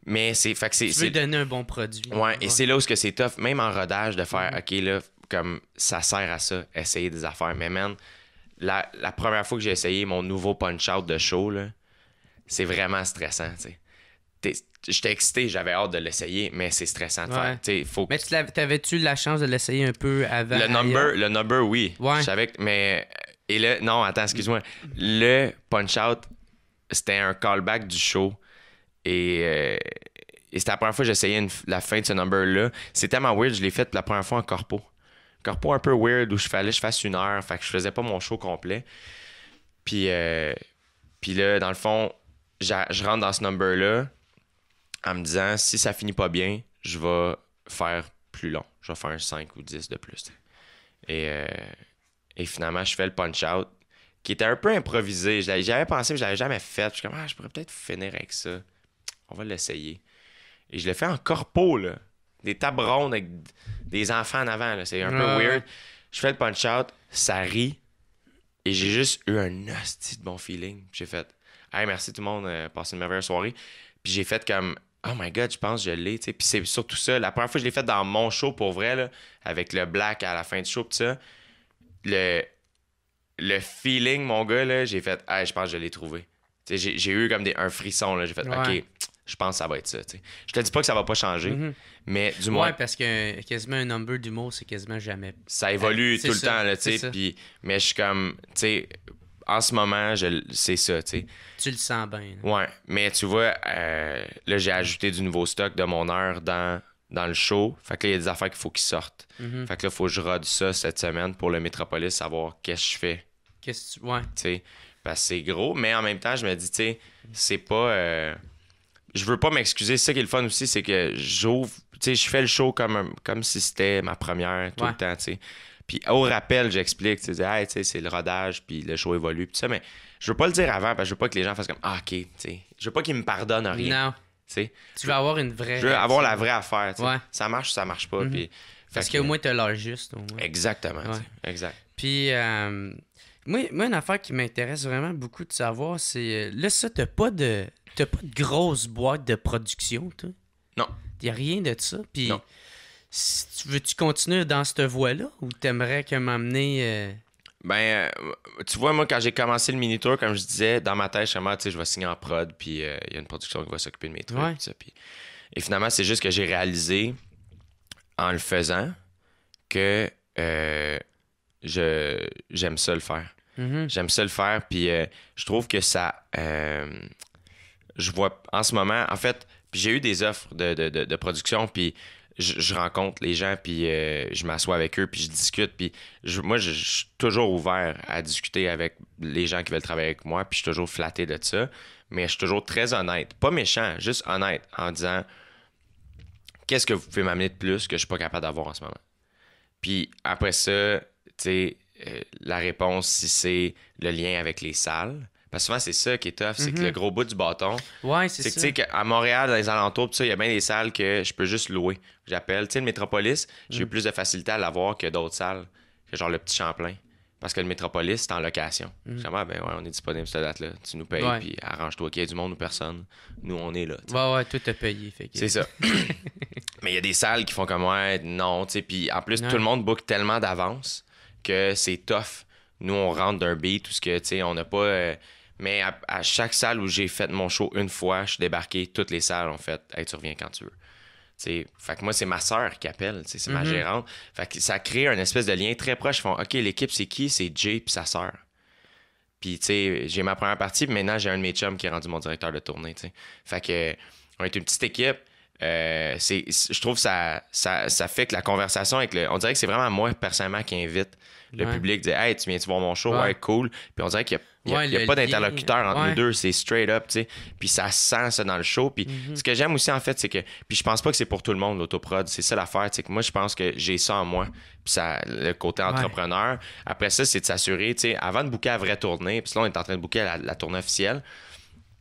S3: Mais c'est... Fait que
S2: tu veux donner un bon produit.
S3: Ouais, et c'est là où c'est tough, même en rodage, de faire, OK, là, comme ça sert à ça, essayer des affaires. Mais man, la première fois que j'ai essayé mon nouveau punch-out de show, là, c'est vraiment stressant, tu sais. J'étais excité, j'avais hâte de l'essayer, mais c'est stressant de faire. Faut...
S2: Mais t'avais-tu la chance de l'essayer un peu avant?
S3: Le number, oui.
S2: Ouais.
S3: Je savais mais... Et là, non, attends, excuse-moi. Le punch-out, c'était un callback du show. Et c'était la première fois que j'essayais la fin de ce number-là. C'est tellement weird, je l'ai fait la première fois en corpo. Corpo un peu weird où je fasse 1 heure, fait que je faisais pas mon show complet. Puis là, dans le fond, je rentre dans ce number-là en me disant, si ça finit pas bien, je vais faire plus long. Je vais faire un 5 ou 10 de plus. Et finalement, je fais le punch-out, qui était un peu improvisé. J'avais pensé, mais je l'avais jamais fait. Je suis comme, je pourrais peut-être finir avec ça. On va l'essayer. Et je l'ai fait en corpo, là. Des tables rondes avec des enfants en avant, là. C'est un peu weird. Je fais le punch-out, ça rit. Et j'ai juste eu un hostie de bon feeling. Puis j'ai fait, hey, merci tout le monde, passez une merveilleuse soirée. Puis j'ai fait comme, oh my god, je pense que je l'ai, tu sais. Puis c'est surtout ça. La première fois que je l'ai fait dans mon show, pour vrai, là, avec le black à la fin du show, pis ça, le feeling, mon gars, là, j'ai fait, hey, je pense que je l'ai trouvé. Tu sais, j'ai eu comme un frisson, là. J'ai fait, OK, je pense que ça va être ça, tu sais. Je te dis pas que ça va pas changer, mais du moins...
S2: Ouais, parce que quasiment un number d'humour, c'est quasiment jamais...
S3: Ça évolue tout le temps, là, tu sais. Mais je suis comme, tu sais, en ce moment, c'est ça, tu sais.
S2: Tu le sens bien. Là.
S3: Ouais, mais tu vois, là, j'ai ajouté du nouveau stock de mon heure dans le show. Fait que là, il y a des affaires qu'il faut qu'ils sortent. Fait que là, il faut que je rode ça cette semaine pour le Métropolis, savoir qu'est-ce que je fais.
S2: Ouais.
S3: Tu sais, parce que c'est gros, mais en même temps, je me dis, tu sais, c'est pas... je veux pas m'excuser. C'est ça qui est le fun aussi, c'est que j'ouvre... Tu sais, je fais le show comme si c'était ma première tout le temps, tu sais. Puis au rappel, j'explique, tu sais, hey, tu sais, c'est le rodage, puis le show évolue, puis tout ça, mais je veux pas le dire avant, parce que je veux pas que les gens fassent comme, OK, tu sais. Je veux pas qu'ils me pardonnent rien.
S2: Non.
S3: T'sais,
S2: tu veux avoir une vraie...
S3: Je veux avoir la vraie affaire, tu sais.
S2: Ouais.
S3: Ça marche ou ça marche pas, puis...
S2: Parce qu'au moins, t'as l'heure juste, au moins.
S3: Exactement, exact.
S2: Puis... Moi, une affaire qui m'intéresse vraiment beaucoup de savoir, c'est... Là, ça, t'as pas de grosse boîte de production, toi?
S3: Non.
S2: Y a rien de ça? Puis,
S3: non.
S2: Veux-tu continuer dans cette voie-là? Ou t'aimerais m'amener...
S3: Ben, tu vois, moi, quand j'ai commencé le mini-tour, comme je disais, dans ma tête, je suis je vais signer en prod, puis il y a une production qui va s'occuper de mes trucs, pis ça, puis... Et finalement, c'est juste que j'ai réalisé, en le faisant, que j'aime ça le faire. J'aime ça le faire, puis je trouve que ça... je vois en ce moment... En fait, j'ai eu des offres de production, puis je rencontre les gens, puis je m'assois avec eux, puis je discute, puis moi, je suis toujours ouvert à discuter avec les gens qui veulent travailler avec moi, puis je suis toujours flatté de ça, mais je suis toujours très honnête. Pas méchant, juste honnête, en disant... Qu'est-ce que vous pouvez m'amener de plus que je suis pas capable d'avoir en ce moment? Puis après ça, tu sais, la réponse, si c'est le lien avec les salles, parce que souvent, c'est ça qui est tough, c'est que le gros bout du bâton,
S2: c'est
S3: que tu sais qu'à Montréal, dans les alentours, il y a bien des salles que je peux juste louer. J'appelle, tu sais, le Métropolis, j'ai eu plus de facilité à l'avoir que d'autres salles, que genre le Petit Champlain. Parce que le Métropolis, c'est en location. Je dis, on est disponible cette date-là. Tu nous payes, puis arrange-toi qu'il y ait du monde ou personne. Nous, on est là. T'sais.
S2: Ouais, tout est payé.
S3: C'est ça. Mais il y a des salles qui font comme, non, tu sais. Puis en plus, tout le monde book tellement d'avance que c'est tough. Nous, on rentre d'un beat, tout ce que, tu sais, on n'a pas... mais à chaque salle où j'ai fait mon show une fois, je suis débarqué, toutes les salles ont fait, hey, tu reviens quand tu veux. T'sais, fait que moi, c'est ma sœur qui appelle, c'est ma gérante. Fait que ça crée un espèce de lien très proche. Ils font, OK, l'équipe, c'est qui? C'est Jay puis sa sœur. Puis, tu sais, j'ai ma première partie, puis maintenant, j'ai un de mes chums qui est rendu mon directeur de tournée, t'sais. Fait que, on est une petite équipe. je trouve que ça fait que la conversation avec on dirait que c'est vraiment moi, personnellement, qui invite le public, dire « Hey, tu viens-tu voir mon show? Ouais, cool. » Puis on dirait qu'il n'y a pas d'interlocuteur entre nous deux, c'est straight up, tu sais. Puis ça sent ça dans le show. Puis ce que j'aime aussi, en fait, c'est que... Puis je pense pas que c'est pour tout le monde, l'autoprod. C'est ça l'affaire, c'est que moi, je pense que j'ai ça en moi. Puis ça, le côté entrepreneur. Après ça, c'est de s'assurer, tu sais, avant de booker la vraie tournée, puis là, on est en train de booker la tournée officielle.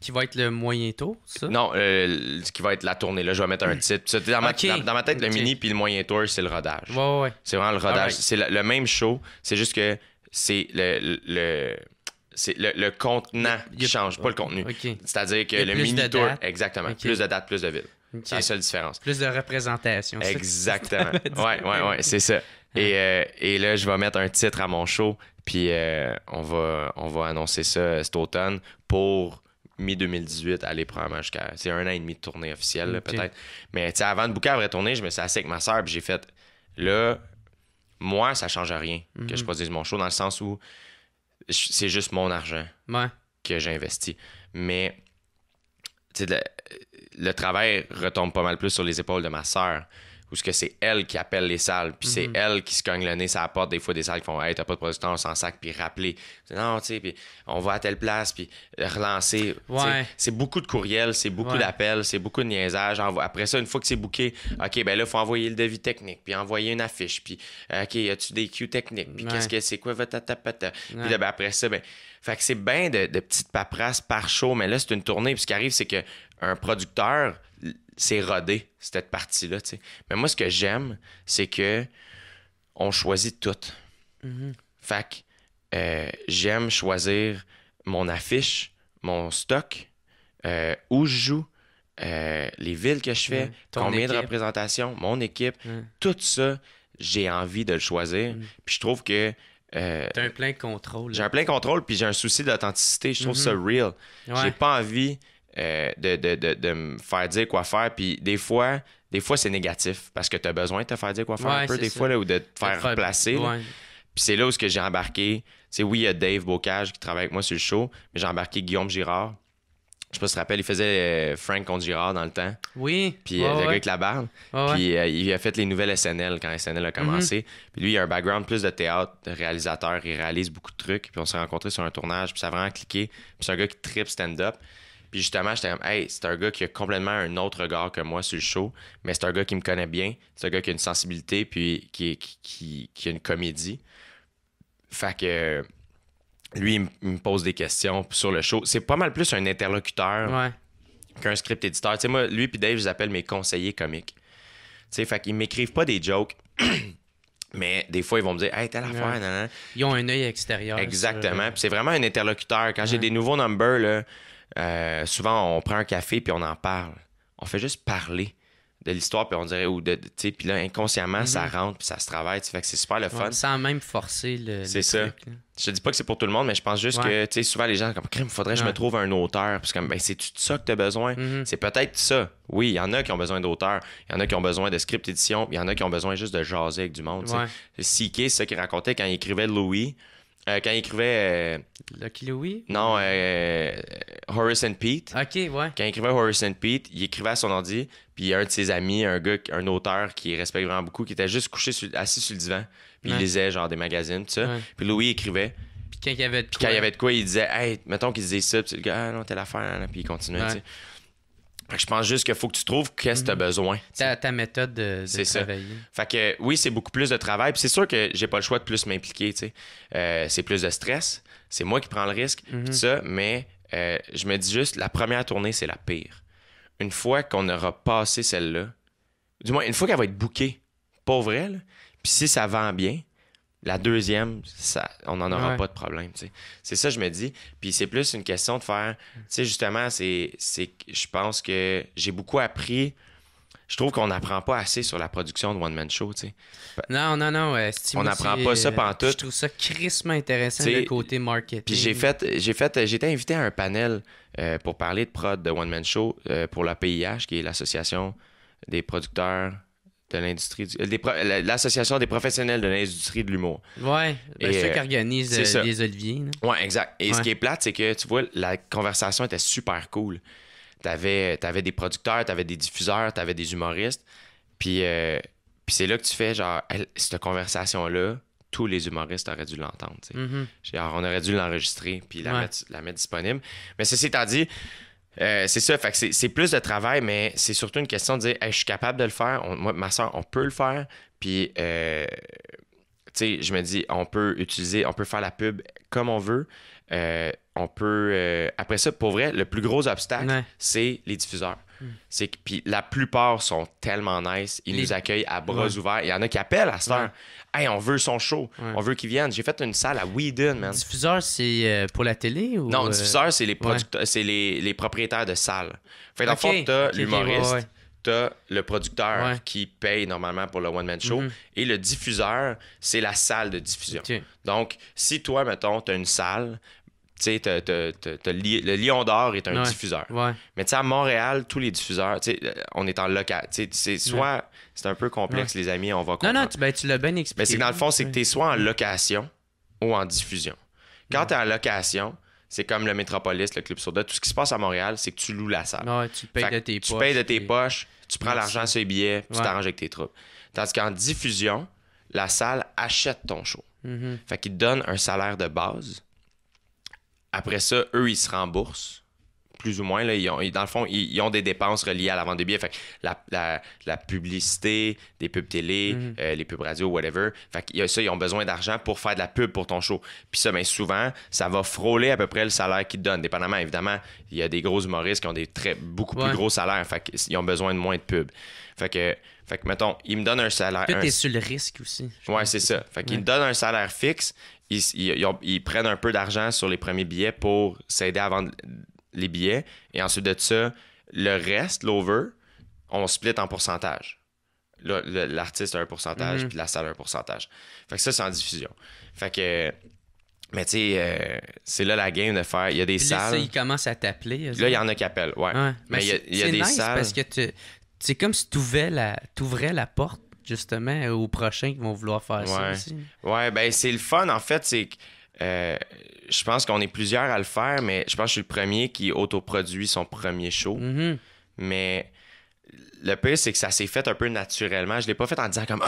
S2: Qui va être le moyen tour, ça?
S3: Non, ce qui va être la tournée. Là, je vais mettre un titre. Dans ma tête, le mini puis le moyen tour, c'est le rodage.
S2: Ouais.
S3: C'est vraiment le rodage. C'est le même show. C'est juste que c'est le contenant qui change, pas le contenu. C'est-à-dire que le mini tour, exactement. Plus de dates, plus de villes. C'est la seule différence.
S2: Plus de représentation.
S3: Exactement. Ouais, c'est ça. Et là, je vais mettre un titre à mon show, puis on va annoncer ça cet automne pour mi-2018, aller probablement jusqu'à... C'est 1 an et demi de tournée officielle, là, peut-être. Mais tu sais, avant de booker la vraie tournée, je me suis assis avec ma soeur, puis j'ai fait... Là, moi, ça change rien que je produise mon show, dans le sens où c'est juste mon argent que j'investis. Mais, tu sais, le travail retombe pas mal plus sur les épaules de ma soeur, où ce que c'est elle qui appelle les salles, puis c'est elle qui se cogne le nez sur la porte, des fois des salles qui font « Hey, t'as pas de producteur, on s'en sac », puis rappeler. Non, tu sais, puis on va à telle place, puis relancer. C'est beaucoup de courriels, c'est beaucoup d'appels, c'est beaucoup de niaisage. Après ça, une fois que c'est booké, OK, ben là, il faut envoyer le devis technique, puis envoyer une affiche, puis OK, y a-tu des cues techniques, puis qu'est-ce que c'est quoi, vatata. Puis là, ben après ça, ben... Fait que c'est bien de petites paperasses par show, mais là, c'est une tournée, puis ce qui arrive, c'est que un producteur... c'est rodé, cette partie-là, tu sais. Mais moi, ce que j'aime, c'est que on choisit tout. Fait que j'aime choisir mon affiche, mon stock, où je joue, les villes que je fais, combien de représentations, mon équipe, tout ça, j'ai envie de le choisir. Puis je trouve que...
S2: t'as un plein contrôle.
S3: J'ai un plein contrôle, puis j'ai un souci d'authenticité. Je trouve ça real. J'ai pas envie... de me faire dire quoi faire, puis des fois c'est négatif parce que tu as besoin de te faire dire quoi faire un peu des fois là, ou de te faire replacer. Puis c'est là où j'ai embarqué, oui, il y a Dave Bocage qui travaille avec moi sur le show, mais j'ai embarqué Guillaume Girard. Je sais pas si tu te rappelles, il faisait Frank contre Girard dans le temps.
S2: Oui.
S3: Puis le gars avec la barbe. Puis il a fait les nouvelles SNL quand SNL a commencé. Puis lui, il a un background plus de théâtre, de réalisateur. Il réalise beaucoup de trucs. Puis on s'est rencontrés sur un tournage. Puis ça a vraiment cliqué. Puis c'est un gars qui tripe stand-up. Puis justement, j'étais comme, hey, c'est un gars qui a complètement un autre regard que moi sur le show, mais c'est un gars qui me connaît bien, c'est un gars qui a une sensibilité, puis qui a une comédie. Fait que lui, il me pose des questions sur le show. C'est pas mal plus un interlocuteur qu'un script éditeur. Tu sais, moi, lui puis Dave, je les appelle mes conseillers comiques. Tu sais, fait qu'ils m'écrivent pas des jokes, mais des fois, ils vont me dire, hey, telle affaire, nan.
S2: Ils ont un œil extérieur.
S3: Exactement. Puis c'est vraiment un interlocuteur. Quand j'ai des nouveaux numbers, là, souvent on prend un café puis on en parle. On fait juste parler de l'histoire puis on dirait puis là inconsciemment ça rentre puis ça se travaille, fait que c'est super le fun.
S2: Sans même forcer
S3: c'est ça. Truc, je te dis pas que c'est pour tout le monde, mais je pense juste que souvent les gens comme crème, faudrait que je me trouve un auteur, puis comme ben c'est tout ça que tu as besoin. C'est peut-être ça. Oui, il y en a qui ont besoin d'auteurs, il y en a qui ont besoin de script édition, il y en a qui ont besoin juste de jaser avec du monde. CK, c'est ça qu'il racontait quand il écrivait Louis. Quand il écrivait...
S2: Lucky Louie?
S3: Non, Horace and Pete.
S2: OK, ouais.
S3: Quand il écrivait Horace and Pete, il écrivait à son ordi, puis il y a un de ses amis, un auteur qui respecte vraiment beaucoup, qui était juste assis sur le divan, puis il lisait genre des magazines, tout ça. Puis Louis écrivait.
S2: Puis quand il y avait de
S3: quoi, il disait, hey, mettons qu'il disait ça, puis le gars, ah non, telle affaire, puis il continuait, tu sais. Fait que je pense juste qu'il faut que tu trouves qu'est-ce que tu as besoin.
S2: Ta méthode de travailler.
S3: Ça. Fait que oui, c'est beaucoup plus de travail. Puis c'est sûr que j'ai pas le choix de plus m'impliquer. C'est plus de stress. C'est moi qui prends le risque. Tout ça, mais je me dis juste, la première tournée, c'est la pire. Une fois qu'on aura passé celle-là, du moins, une fois qu'elle va être bookée, pas vrai, là, puis si ça vend bien, la deuxième, on n'en aura pas de problème. T'sais. C'est ça, je me dis. Puis c'est plus une question de faire... Tu sais, justement, je pense que j'ai beaucoup appris. Je trouve qu'on n'apprend pas assez sur la production de One Man Show. T'sais.
S2: Non.
S3: On n'apprend pas ça pantoute.
S2: Je trouve ça crissement intéressant, le côté marketing.
S3: Puis j'ai été invité à un panel pour parler de prod de One Man Show pour la PIH, qui est l'Association des producteurs... de l'industrie l'association des professionnels de l'industrie de l'humour.
S2: Ouais, ceux qui organisent les Oliviers.
S3: Ouais, exact. Et ce qui est plate, c'est que tu vois, la conversation était super cool. t'avais des producteurs, t'avais des diffuseurs, t'avais des humoristes. Puis c'est là que tu fais, genre, cette conversation-là, tous les humoristes auraient dû l'entendre. Genre, on aurait dû l'enregistrer puis la mettre disponible. Mais ceci étant dit, c'est ça. Fait que c'est plus de travail, mais c'est surtout une question de dire, hey, je suis capable de le faire. Moi, ma soeur, on peut le faire. Puis, tu sais, je me dis, on peut faire la pub comme on veut. On peut. Après ça, pour vrai, le plus gros obstacle, c'est les diffuseurs. Puis la plupart sont tellement nice. Ils nous accueillent à bras ouverts. Il y en a qui appellent à cette heure. Hey, on veut son show. On veut qu'il vienne. J'ai fait une salle à Whedon, man.
S2: Diffuseur, c'est pour la télé ou...
S3: Non, diffuseur, c'est les producteurs, c'est les propriétaires de salles. Fait dans le fond, t'as l'humoriste, t'as le producteur qui paye normalement pour le one-man show. Et le diffuseur, c'est la salle de diffusion. Donc, si toi, mettons, t'as une salle... Tu sais, le Lion d'Or est un diffuseur. Mais tu sais, à Montréal, tous les diffuseurs, tu sais, on est en local. Tu sais, c'est un peu complexe, les amis, on va comprendre.
S2: Non, tu l'as bien expliqué.
S3: Mais c'est que dans le fond, c'est que tu es soit en location ou en diffusion. Quand tu es en location, c'est comme le Métropolis, le Club Soda. Tout ce qui se passe à Montréal, c'est que tu loues la salle.
S2: Tu payes de tes poches.
S3: Tu payes de tes poches, tu prends l'argent sur les billets, puis tu t'arranges avec tes troupes. Tandis qu'en diffusion, la salle achète ton show. Fait qu'ils te donnent un salaire de base. Après ça, eux, ils se remboursent, plus ou moins. Là, dans le fond, ils ont des dépenses reliées à la vente de billets. Fait que la publicité, des pubs télé, les pubs radio, whatever. Fait que ça, ils ont besoin d'argent pour faire de la pub pour ton show. Puis ça, bien souvent, ça va frôler à peu près le salaire qu'ils te donnent. Dépendamment, évidemment, il y a des gros humoristes qui ont beaucoup plus gros salaires. Fait qu'ils ont besoin de moins de pubs. Fait que mettons, ils me donnent un salaire...
S2: Peut-être t'es sur le risque aussi.
S3: Ouais, c'est ça. Fait qu'ils me donnent un salaire fixe. Ils prennent un peu d'argent sur les premiers billets pour s'aider à vendre les billets. Et ensuite de ça, le reste, l'over, on split en pourcentage. Là, l'artiste a un pourcentage, puis la salle a un pourcentage. Fait que ça, c'est en diffusion. Fait que... Mais tu sais, c'est là la game de faire... Il y a des salles...
S2: Là, ils commencent à t'appeler.
S3: Là, il y en a qui appellent, ouais. Mais il y a des
S2: nice
S3: salles...
S2: parce que c'est comme si t'ouvrais la porte justement aux prochains qui vont vouloir faire ça aussi.
S3: Ouais, ben c'est le fun en fait, c'est que je pense qu'on est plusieurs à le faire, mais je pense que je suis le premier qui autoproduit son premier show. Mais le pire, c'est que ça s'est fait un peu naturellement. Je l'ai pas fait en disant comme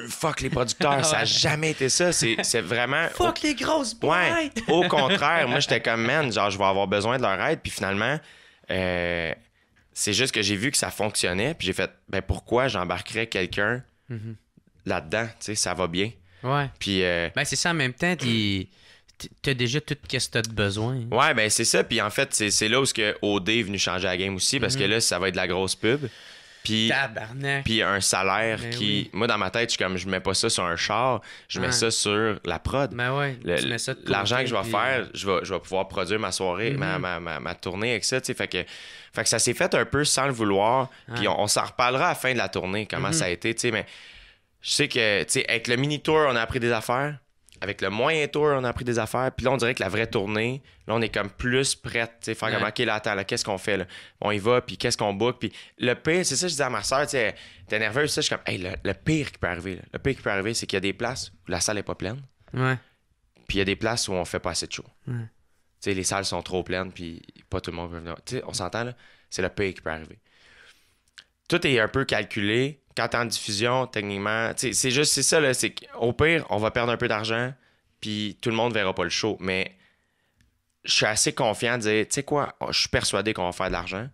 S3: fuck les producteurs, ça a jamais été ça. C'est vraiment...
S2: Fuck les grosses boîtes!
S3: Ouais, au contraire, moi j'étais comme man, genre je vais avoir besoin de leur aide, puis finalement... c'est juste que j'ai vu que ça fonctionnait, puis j'ai fait, ben pourquoi j'embarquerais quelqu'un là-dedans, tu sais, ça va bien.
S2: Ouais.
S3: Puis...
S2: Ben c'est ça, en même temps, t'as déjà tout ce que t'as de besoin.
S3: Ouais, ben c'est ça, puis en fait, c'est là où OD est venu changer la game aussi, parce que là, ça va être de la grosse pub. Puis un salaire moi dans ma tête, je mets pas ça sur un char, je mets ça sur la prod.
S2: Ben ouais,
S3: l'argent que je vais faire, je vais pouvoir produire ma soirée, ma tournée avec ça, tu sais. Fait que ça s'est fait un peu sans le vouloir. Puis on s'en reparlera à la fin de la tournée, comment ça a été, tu sais. Mais je sais que, tu sais, avec le mini-tour, on a appris des affaires. Avec le moyen tour, on a appris des affaires. Puis là, on dirait que la vraie tournée, là, on est comme plus prête. Tu sais, faire comme, OK, là, attends, là, qu'est-ce qu'on fait, là? On y va, puis qu'est-ce qu'on book? Puis le pire, c'est ça, je disais à ma soeur, tu sais, t'es nerveuse, ça, je suis comme, hey, le pire qui peut arriver, là. Le pire qui peut arriver, c'est qu'il y a des places où la salle est pas pleine.
S2: Ouais.
S3: Puis il y a des places où on fait pas assez de show.
S2: Ouais.
S3: Tu sais, les salles sont trop pleines, puis pas tout le monde peut venir. Tu sais, on s'entend, là? C'est le pire qui peut arriver. Tout est un peu calculé. Quand t'es en diffusion, techniquement, tu sais, c'est ça, là, c'est qu'au pire, on va perdre un peu d'argent, puis tout le monde verra pas le show. Mais je suis assez confiant de dire, tu sais quoi, je suis persuadé qu'on va faire de l'argent.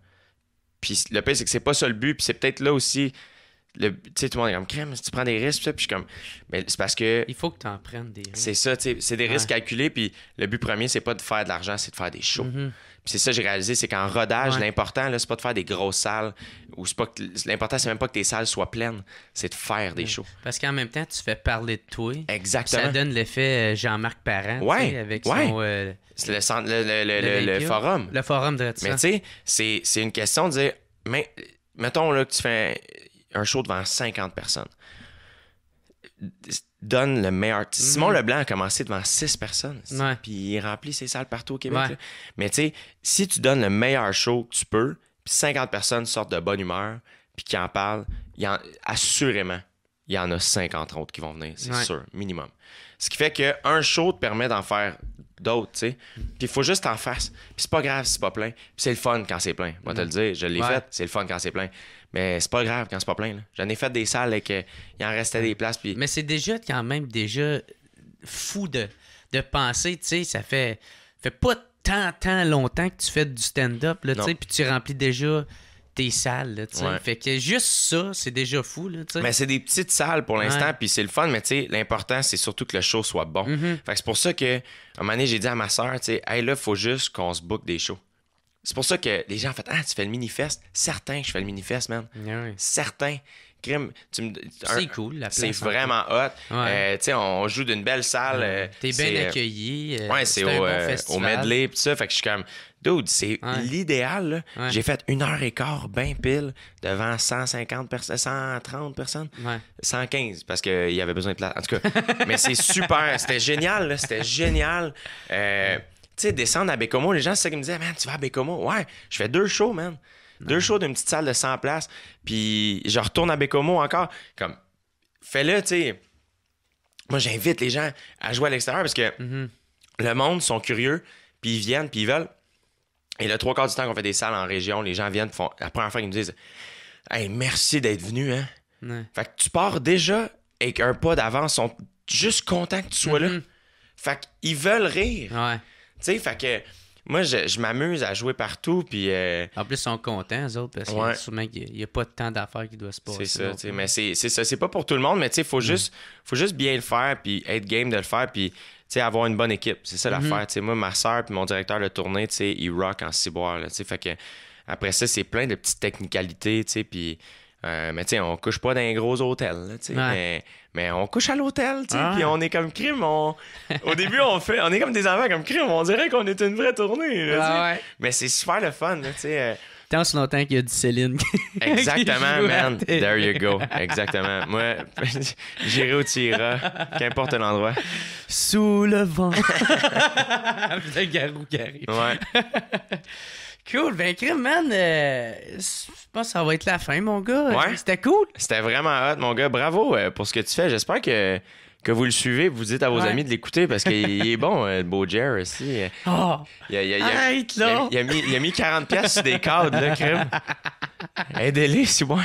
S3: Puis le pire, c'est que c'est pas ça le but, puis c'est peut-être là aussi, tu sais, tout le monde est comme, crème, si tu prends des risques, puis je suis comme, mais c'est parce que...
S2: Il faut que tu en prennes des risques.
S3: C'est ça, tu sais, c'est des risques calculés, puis le but premier, c'est pas de faire de l'argent, c'est de faire des shows. Puis c'est ça que j'ai réalisé, c'est qu'en rodage, l'important, là, c'est pas de faire des grosses salles, ou c'est pas que l'important, c'est même pas que tes salles soient pleines, c'est de faire des shows.
S2: Parce qu'en même temps, tu fais parler de toi.
S3: Exactement.
S2: Ça donne l'effet Jean-Marc Parent, avec son...
S3: c'est le forum.
S2: Le forum de ça.
S3: Mais tu sais, c'est une question de dire, mais mettons là que tu fais un show devant 50 personnes. Donne le meilleur. Simon Leblanc a commencé devant 6 personnes. Puis il remplit ses salles partout au Québec. Là. Mais tu sais, si tu donnes le meilleur show que tu peux, puis 50 personnes sortent de bonne humeur, puis qui en parlent, assurément, il y en a 50 autres qui vont venir. C'est sûr, minimum. Ce qui fait qu'un show te permet d'en faire d'autres, tu sais. Puis il faut juste en face. Puis c'est pas grave si c'est pas plein. Puis c'est le fun quand c'est plein. Moi, te le dire, je l'ai fait, c'est le fun quand c'est plein. Mais c'est pas grave quand c'est pas plein, là. J'en ai fait des salles et qu'il en restait des places. Puis...
S2: Mais c'est déjà quand même déjà fou de penser, tu sais, ça fait pas tant longtemps que tu fais du stand-up, là, tu sais, puis tu remplis déjà tes salles, là, tu sais.
S3: Ouais.
S2: Fait que juste ça, c'est déjà fou, là, tu sais.
S3: Mais c'est des petites salles pour l'instant, puis c'est le fun, mais tu sais, l'important, c'est surtout que le show soit bon. Fait que c'est pour ça que, à un moment donné, j'ai dit à ma soeur, tu sais, hey, là, faut juste qu'on se book des shows. C'est pour ça que les gens ont fait, tu fais le mini-fest? Certain que je fais le mini-fest, man.
S2: Ouais.
S3: Certain. Crime,
S2: c'est cool, la place.
S3: C'est vraiment hot. Tu sais, on joue d'une belle salle.
S2: T'es bien accueilli.
S3: Ouais, c'est au medley, pis ça. Fait que je suis comme, dude, c'est l'idéal, là.
S2: Ouais.
S3: J'ai fait 1h15 bien pile devant 150 personnes, 130 personnes.
S2: Ouais.
S3: 115 parce qu'il y avait besoin de place. En tout cas, mais c'est super. C'était génial, là. C'était génial. Tu sais, descendre à Bécomo, les gens, c'est ça qui me disaient, man, tu vas à Bécomo? Ouais, je fais 2 shows, man. 2 shows d'une petite salle de 100 places. Puis je retourne à Bécomo encore. Comme, fais-le, tu sais. Moi, j'invite les gens à jouer à l'extérieur parce que le monde sont curieux, puis ils viennent, puis ils veulent. Et le 3/4 du temps qu'on fait des salles en région, les gens viennent, font la première fois qu'ils me disent « Hey, merci d'être venu, hein? » Fait que tu pars déjà avec un pas d'avance, ils sont juste contents que tu sois là. Fait qu'ils veulent rire.
S2: Ouais.
S3: Tu sais, fait que moi, je m'amuse à jouer partout, puis...
S2: En plus, ils sont contents, eux autres, parce que sûrement qu'il n'y a pas de temps d'affaires qui doit se passer.
S3: C'est ça, tu sais, mais c'est ça. C'est pas pour tout le monde, mais tu sais, faut juste bien le faire, puis être game de le faire, puis... Tu sais, avoir une bonne équipe, c'est ça l'affaire. Tu sais, moi, ma soeur puis mon directeur de tournée, tu sais, ils rock en ciboire, là, tu sais, fait que après ça, c'est plein de petites technicalités, tu sais, puis mais tu sais, on couche pas dans un gros hôtel, là, tu sais, mais on couche à l'hôtel, tu sais, puis on est comme crime, au début, on est comme des enfants comme crime, on dirait qu'on est une vraie tournée, là, tu sais. Mais c'est super le fun, là, tu sais.
S2: Tant si longtemps qu'il y a du Céline.
S3: Exactement, man. There you go. Exactement. Moi, j'irai où tu iras, qu'importe l'endroit.
S2: Sous le vent. Le garou qui arrive.
S3: Ouais.
S2: Cool. Ben, crème, man, je pense que ça va être la fin, mon gars.
S3: Ouais.
S2: C'était cool.
S3: C'était vraiment hot, mon gars. Bravo pour ce que tu fais. J'espère que vous le suivez, vous dites à vos amis de l'écouter parce qu'il est bon, le beau Jer aussi.
S2: Arrête, là!
S3: Il a mis 40$ sur des cadres, là, crème. Aidez-les, c'est moi.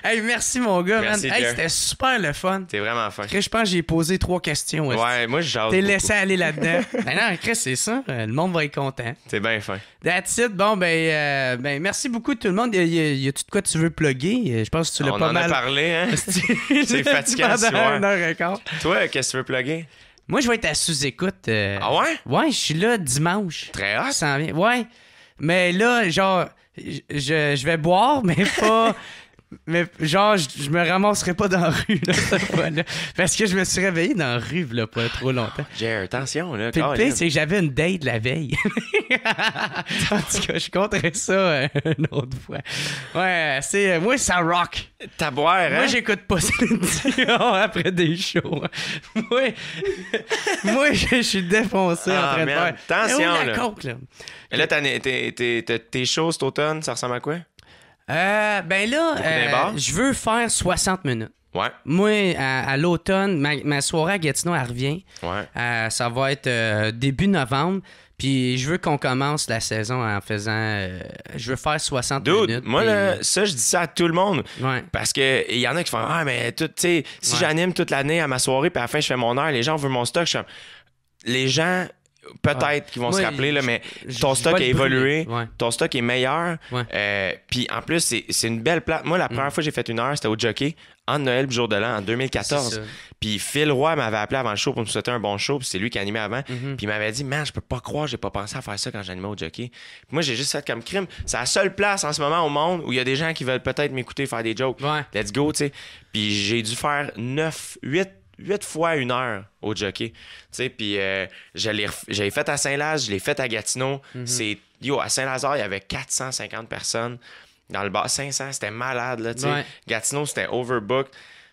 S2: Hey, merci, mon gars,
S3: merci,
S2: man. Hey, c'était super le fun.
S3: C'est vraiment fun.
S2: Chris, je pense que j'ai posé 3 questions.
S3: Ouais, moi, je jase
S2: T'es
S3: beaucoup.
S2: laissé aller là-dedans. Ben non, Chris, c'est ça. Le monde va être content.
S3: C'est bien fin.
S2: That's it. Bon, ben merci beaucoup tout le monde. Y a-tu de quoi tu veux plugger? Je pense que tu l'as
S3: On
S2: pas
S3: en
S2: mal...
S3: a parlé, hein? C'est fatigant, ce soir.
S2: 1h15.
S3: Toi, qu'est-ce que tu veux plugger?
S2: Moi, je vais être à sous-écoute.
S3: Ah ouais?
S2: Ouais, je suis là dimanche.
S3: Très hot.
S2: Ça s'en vient. Ouais. Mais là, genre, je vais boire, mais pas... Mais genre, je me ramasserai pas dans la rue, là, cette fois-là. Parce que je me suis réveillé dans la rue, là, pas trop longtemps.
S3: Jer, attention, là.
S2: Puis le pire, c'est que j'avais une date la veille. En tout cas, je compterai ça une autre fois. Ouais, moi, ça rock.
S3: Ta boire, hein?
S2: Moi, j'écoute pas Céline Dion après des shows. Moi, je suis défoncé en train de faire.
S3: Attention,
S2: la
S3: là.
S2: coke, là.
S3: Et là, tes shows cet automne, ça ressemble à quoi?
S2: Ben là,
S3: bars?
S2: je veux faire 60 minutes.
S3: Ouais.
S2: Moi, à l'automne, ma soirée à Gatineau, elle revient.
S3: Ouais.
S2: Ça va être début novembre. Puis je veux qu'on commence la saison en faisant... je veux faire 60 minutes.
S3: Moi,
S2: puis...
S3: là, ça, je dis ça à tout le monde.
S2: Ouais.
S3: Parce que il y en a qui font « Ah, mais tu sais, si j'anime toute l'année à ma soirée, puis à la fin, je fais mon heure, les gens veulent mon stock. » Je suis comme... Les gens... Peut-être qu'ils vont se rappeler, là, mais ton stock a évolué, ton stock est meilleur. Puis en plus, c'est une belle place. Moi, la première fois que j'ai fait une heure, c'était au Jockey, en Noël et jour de l'an, en 2014. Puis Phil Roy m'avait appelé avant le show pour me souhaiter un bon show, puis c'est lui qui animait avant. Puis il m'avait dit, man, je peux pas croire, j'ai pas pensé à faire ça quand j'animais au Jockey. Puis moi, j'ai juste fait comme crime. C'est la seule place en ce moment au monde où il y a des gens qui veulent peut-être m'écouter faire des jokes. Let's go, tu sais. Puis j'ai dû faire 8 fois 1 heure au Jockey. Tu sais, puis j'avais fait à Saint-Laz, je l'ai fait à Gatineau. À Saint-Lazare, il y avait 450 personnes. Dans le bar, 500, c'était malade, là, tu sais. Gatineau, c'était overbook.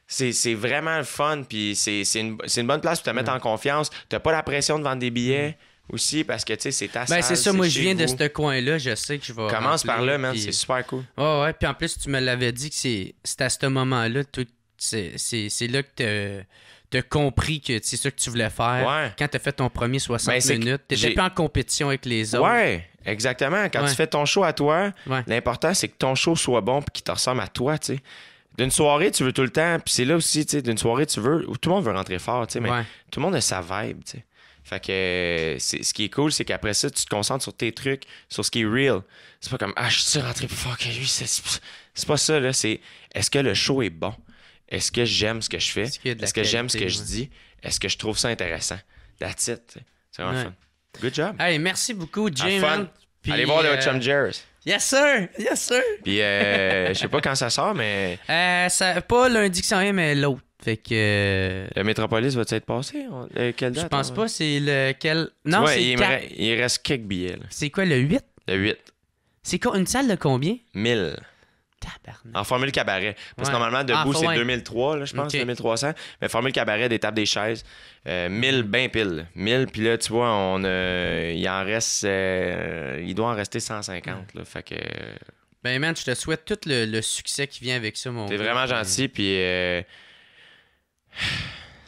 S3: C'est vraiment le fun, puis c'est une bonne place pour te mettre en confiance. T'as pas la pression de vendre des billets aussi, parce que, tu sais, c'est ta salle,
S2: c'est ça, moi, je viens
S3: vous.
S2: de ce coin-là, je sais que je vais
S3: Commence par là, man,
S2: puis...
S3: c'est super cool.
S2: Ouais, puis en plus, tu me l'avais dit que c'est à ce moment-là, tu c'est là que t'as compris que c'est ça que tu voulais faire.
S3: Ouais.
S2: Quand t'as fait ton premier 60 minutes, t'étais
S3: j'ai-
S2: plus en compétition avec les autres.
S3: Ouais, exactement. Quand tu fais ton show à toi, l'important, c'est que ton show soit bon et qu'il te ressemble à toi, tu sais. D'une soirée, tu veux tout le temps, puis c'est là aussi, tu sais, d'une soirée, tout le monde veut rentrer fort, tu sais, mais tout le monde a sa vibe, tu sais. Fait que ce qui est cool, c'est qu'après ça, tu te concentres sur tes trucs, sur ce qui est real. C'est pas comme, je suis rentré plus fort que lui. C'est pas ça, là. C'est, est-ce que le show est bon? Est-ce que j'aime ce que je fais? Est-ce que j'aime ce que je dis? Est-ce que je trouve ça intéressant? That's it. T'sais. C'est vraiment fun. Good job.
S2: Hey, merci beaucoup, Jay.
S3: Puis, allez voir le Chum Jerry.
S2: Yes, sir! Yes, sir!
S3: Puis, je sais pas quand ça sort, mais.
S2: Pas lundi qui s'en vient, mais l'autre. Fait que.
S3: Le Métropolis va-tu être passé? Quelle date?
S2: Je pense pas, c'est lequel. Non, c'est
S3: il reste quelques billets. Là.
S2: C'est quoi, le 8?
S3: Le 8.
S2: C'est quoi, une salle de combien?
S3: 1000.
S2: Tabarnak.
S3: En formule cabaret. Parce que normalement, debout, c'est 2003, là, je pense, 2300. Mais formule cabaret, des tables, des chaises. 1000, ben pile. 1000, puis là, tu vois, il en reste. Il doit en rester 150. Là, fait que.
S2: Ben, man, je te souhaite tout le succès qui vient avec ça, mon
S3: T'es vraiment gentil, puis.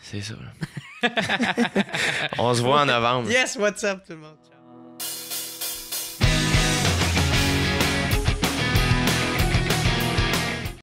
S3: C'est ça, là. On se voit en novembre.
S2: Yes, what's up, tout le monde?